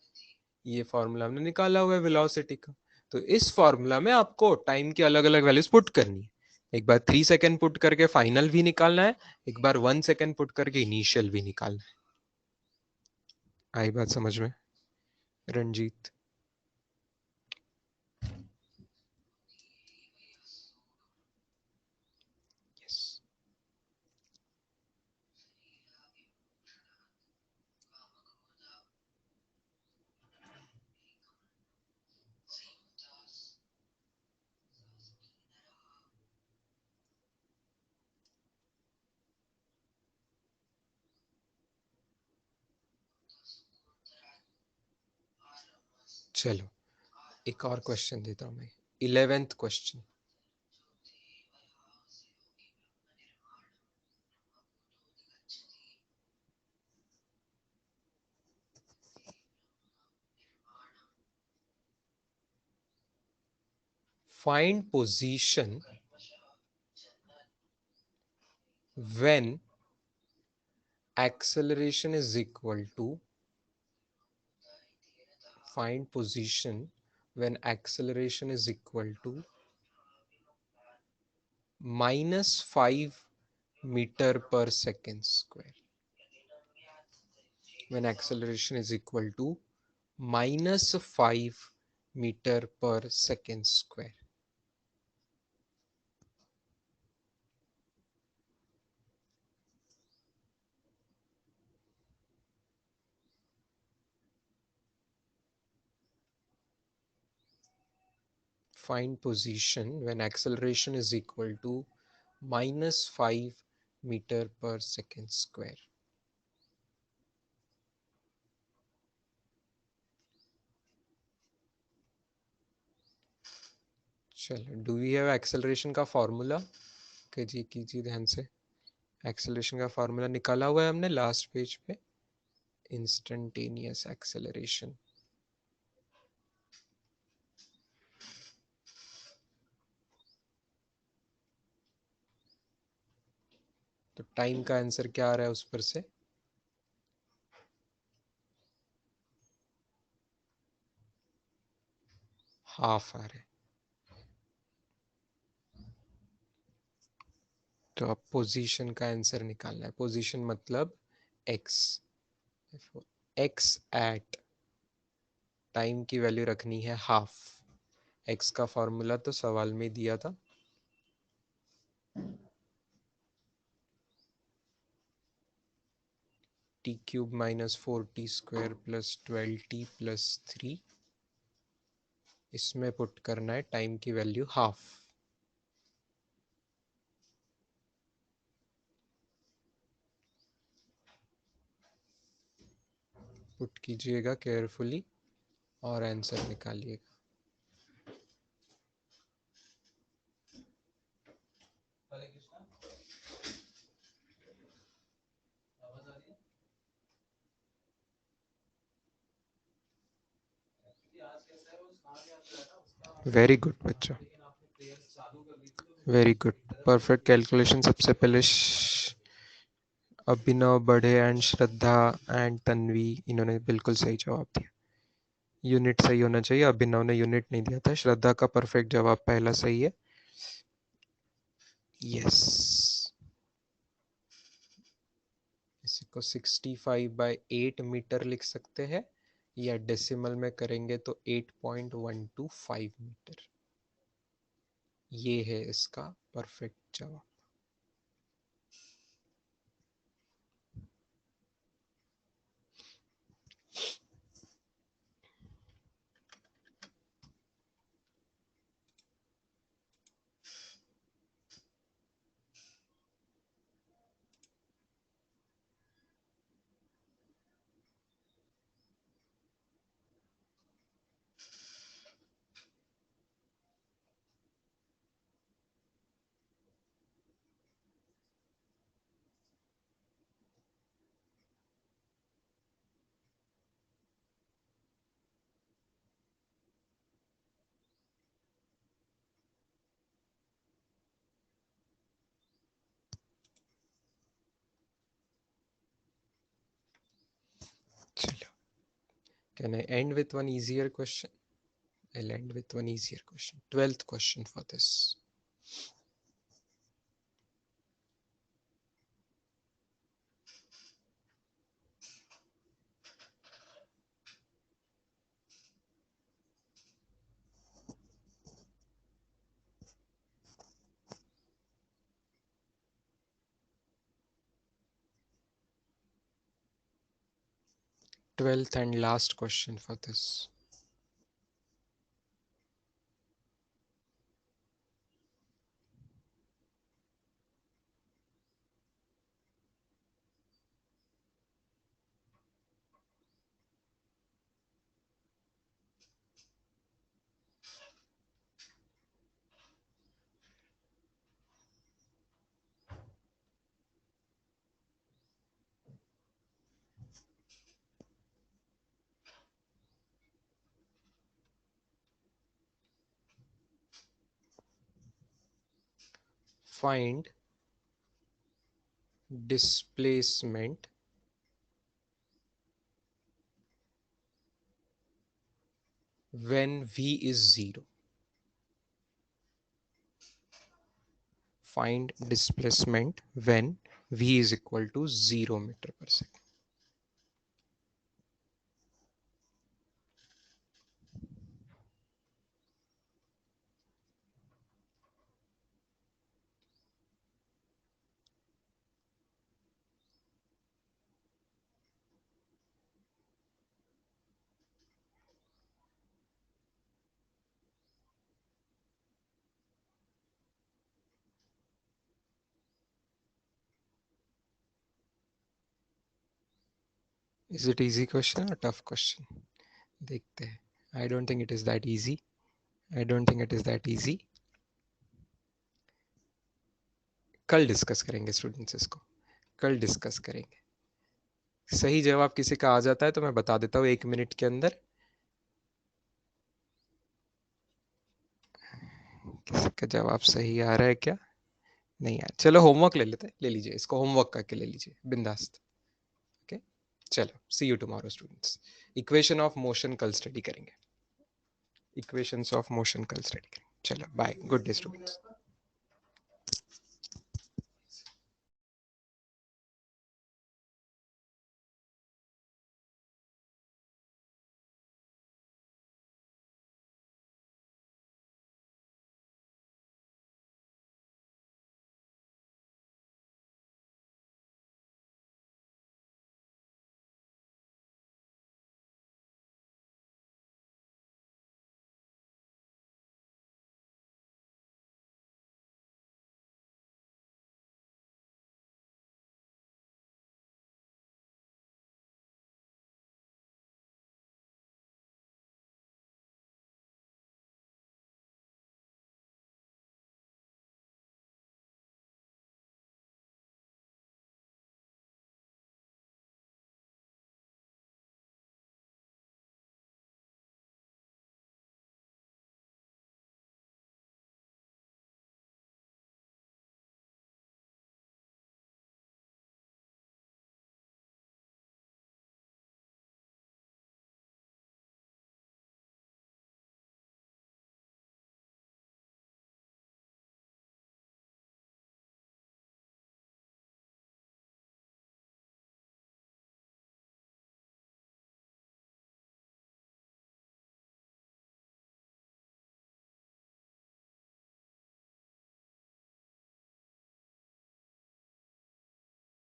ये फॉर्मूला हमने निकाला हुआ है वेलोसिटी का। तो इस फॉर्मूला में आपको टाइम की अलग अलग वैल्यूज पुट करनी है, एक बार 3 सेकेंड पुट करके फाइनल भी निकालना है, एक बार 1 सेकेंड पुट करके इनिशियल भी निकालना है। आई बात समझ में रंजीत? यस। चलो एक और क्वेश्चन देता हूं मैं, 11th question. Find position when acceleration is equal to, find position when acceleration is equal to -5 meter per second square, when acceleration is equal to -5 meter per second square। find position when acceleration is equal to -5 meter per second square. चलो, do we have acceleration का formula? के जी कीजिए ध्यान से। Acceleration का formula निकाला हुआ है हमने लास्ट पेज पे। इंस्टेंटेनियस एक्सेलरेशन, तो टाइम का आंसर क्या आ रहा है उस पर से? हाफ आ रहा है। तो अब पोजीशन का आंसर निकालना है। पोजीशन मतलब एक्स, एक्स एट टाइम की वैल्यू रखनी है हाफ। एक्स का फॉर्मूला तो सवाल में दिया था, T cube -4t² plus 12t plus 3। इसमें पुट करना है टाइम की वैल्यू हाफ। पुट कीजिएगा केयरफुली और आंसर निकालिएगा। वेरी गुड बच्चा, वेरी गुड, परफेक्ट कैलकुलेशन। सबसे पहले अभिनव बड़े एंड श्रद्धा एंड तन्वी, इन्होंने बिल्कुल सही जवाब दिया। यूनिट सही होना चाहिए, अभिनव ने यूनिट नहीं दिया था। श्रद्धा का परफेक्ट जवाब पहला सही है। यस, इसी को 65/8 मीटर लिख सकते हैं, या डेसिमल में करेंगे तो 8.125 मीटर। ये है इसका परफेक्ट जवाब। चलो, can I end with one easier question? I'll end with one easier question. 12th question for this. 12th and last question for this. Find displacement when v is 0. Find displacement when v is equal to 0 meter per second. Is it easy question और tough question, देखते हैं. I don't think it is that easy. I don't think it is that easy. कल discuss करेंगे students, इसको कल discuss करेंगे. सही जवाब किसी का आ जाता है तो मैं बता देता हूँ 1 मिनट के अंदर. किसी का जवाब सही आ रहा है क्या? नहीं यार, चलो होमवर्क ले लेते हैं. ले लीजिए इसको, होमवर्क करके ले लीजिए बिंदास्त. ओके, चलो see you tomorrow students. Equation of motion कल स्टडी करेंगे. इक्वेशंस ऑफ मोशन कल स्टडी करेंगे. चलो बाय, गुड डे स्टूडेंट्स.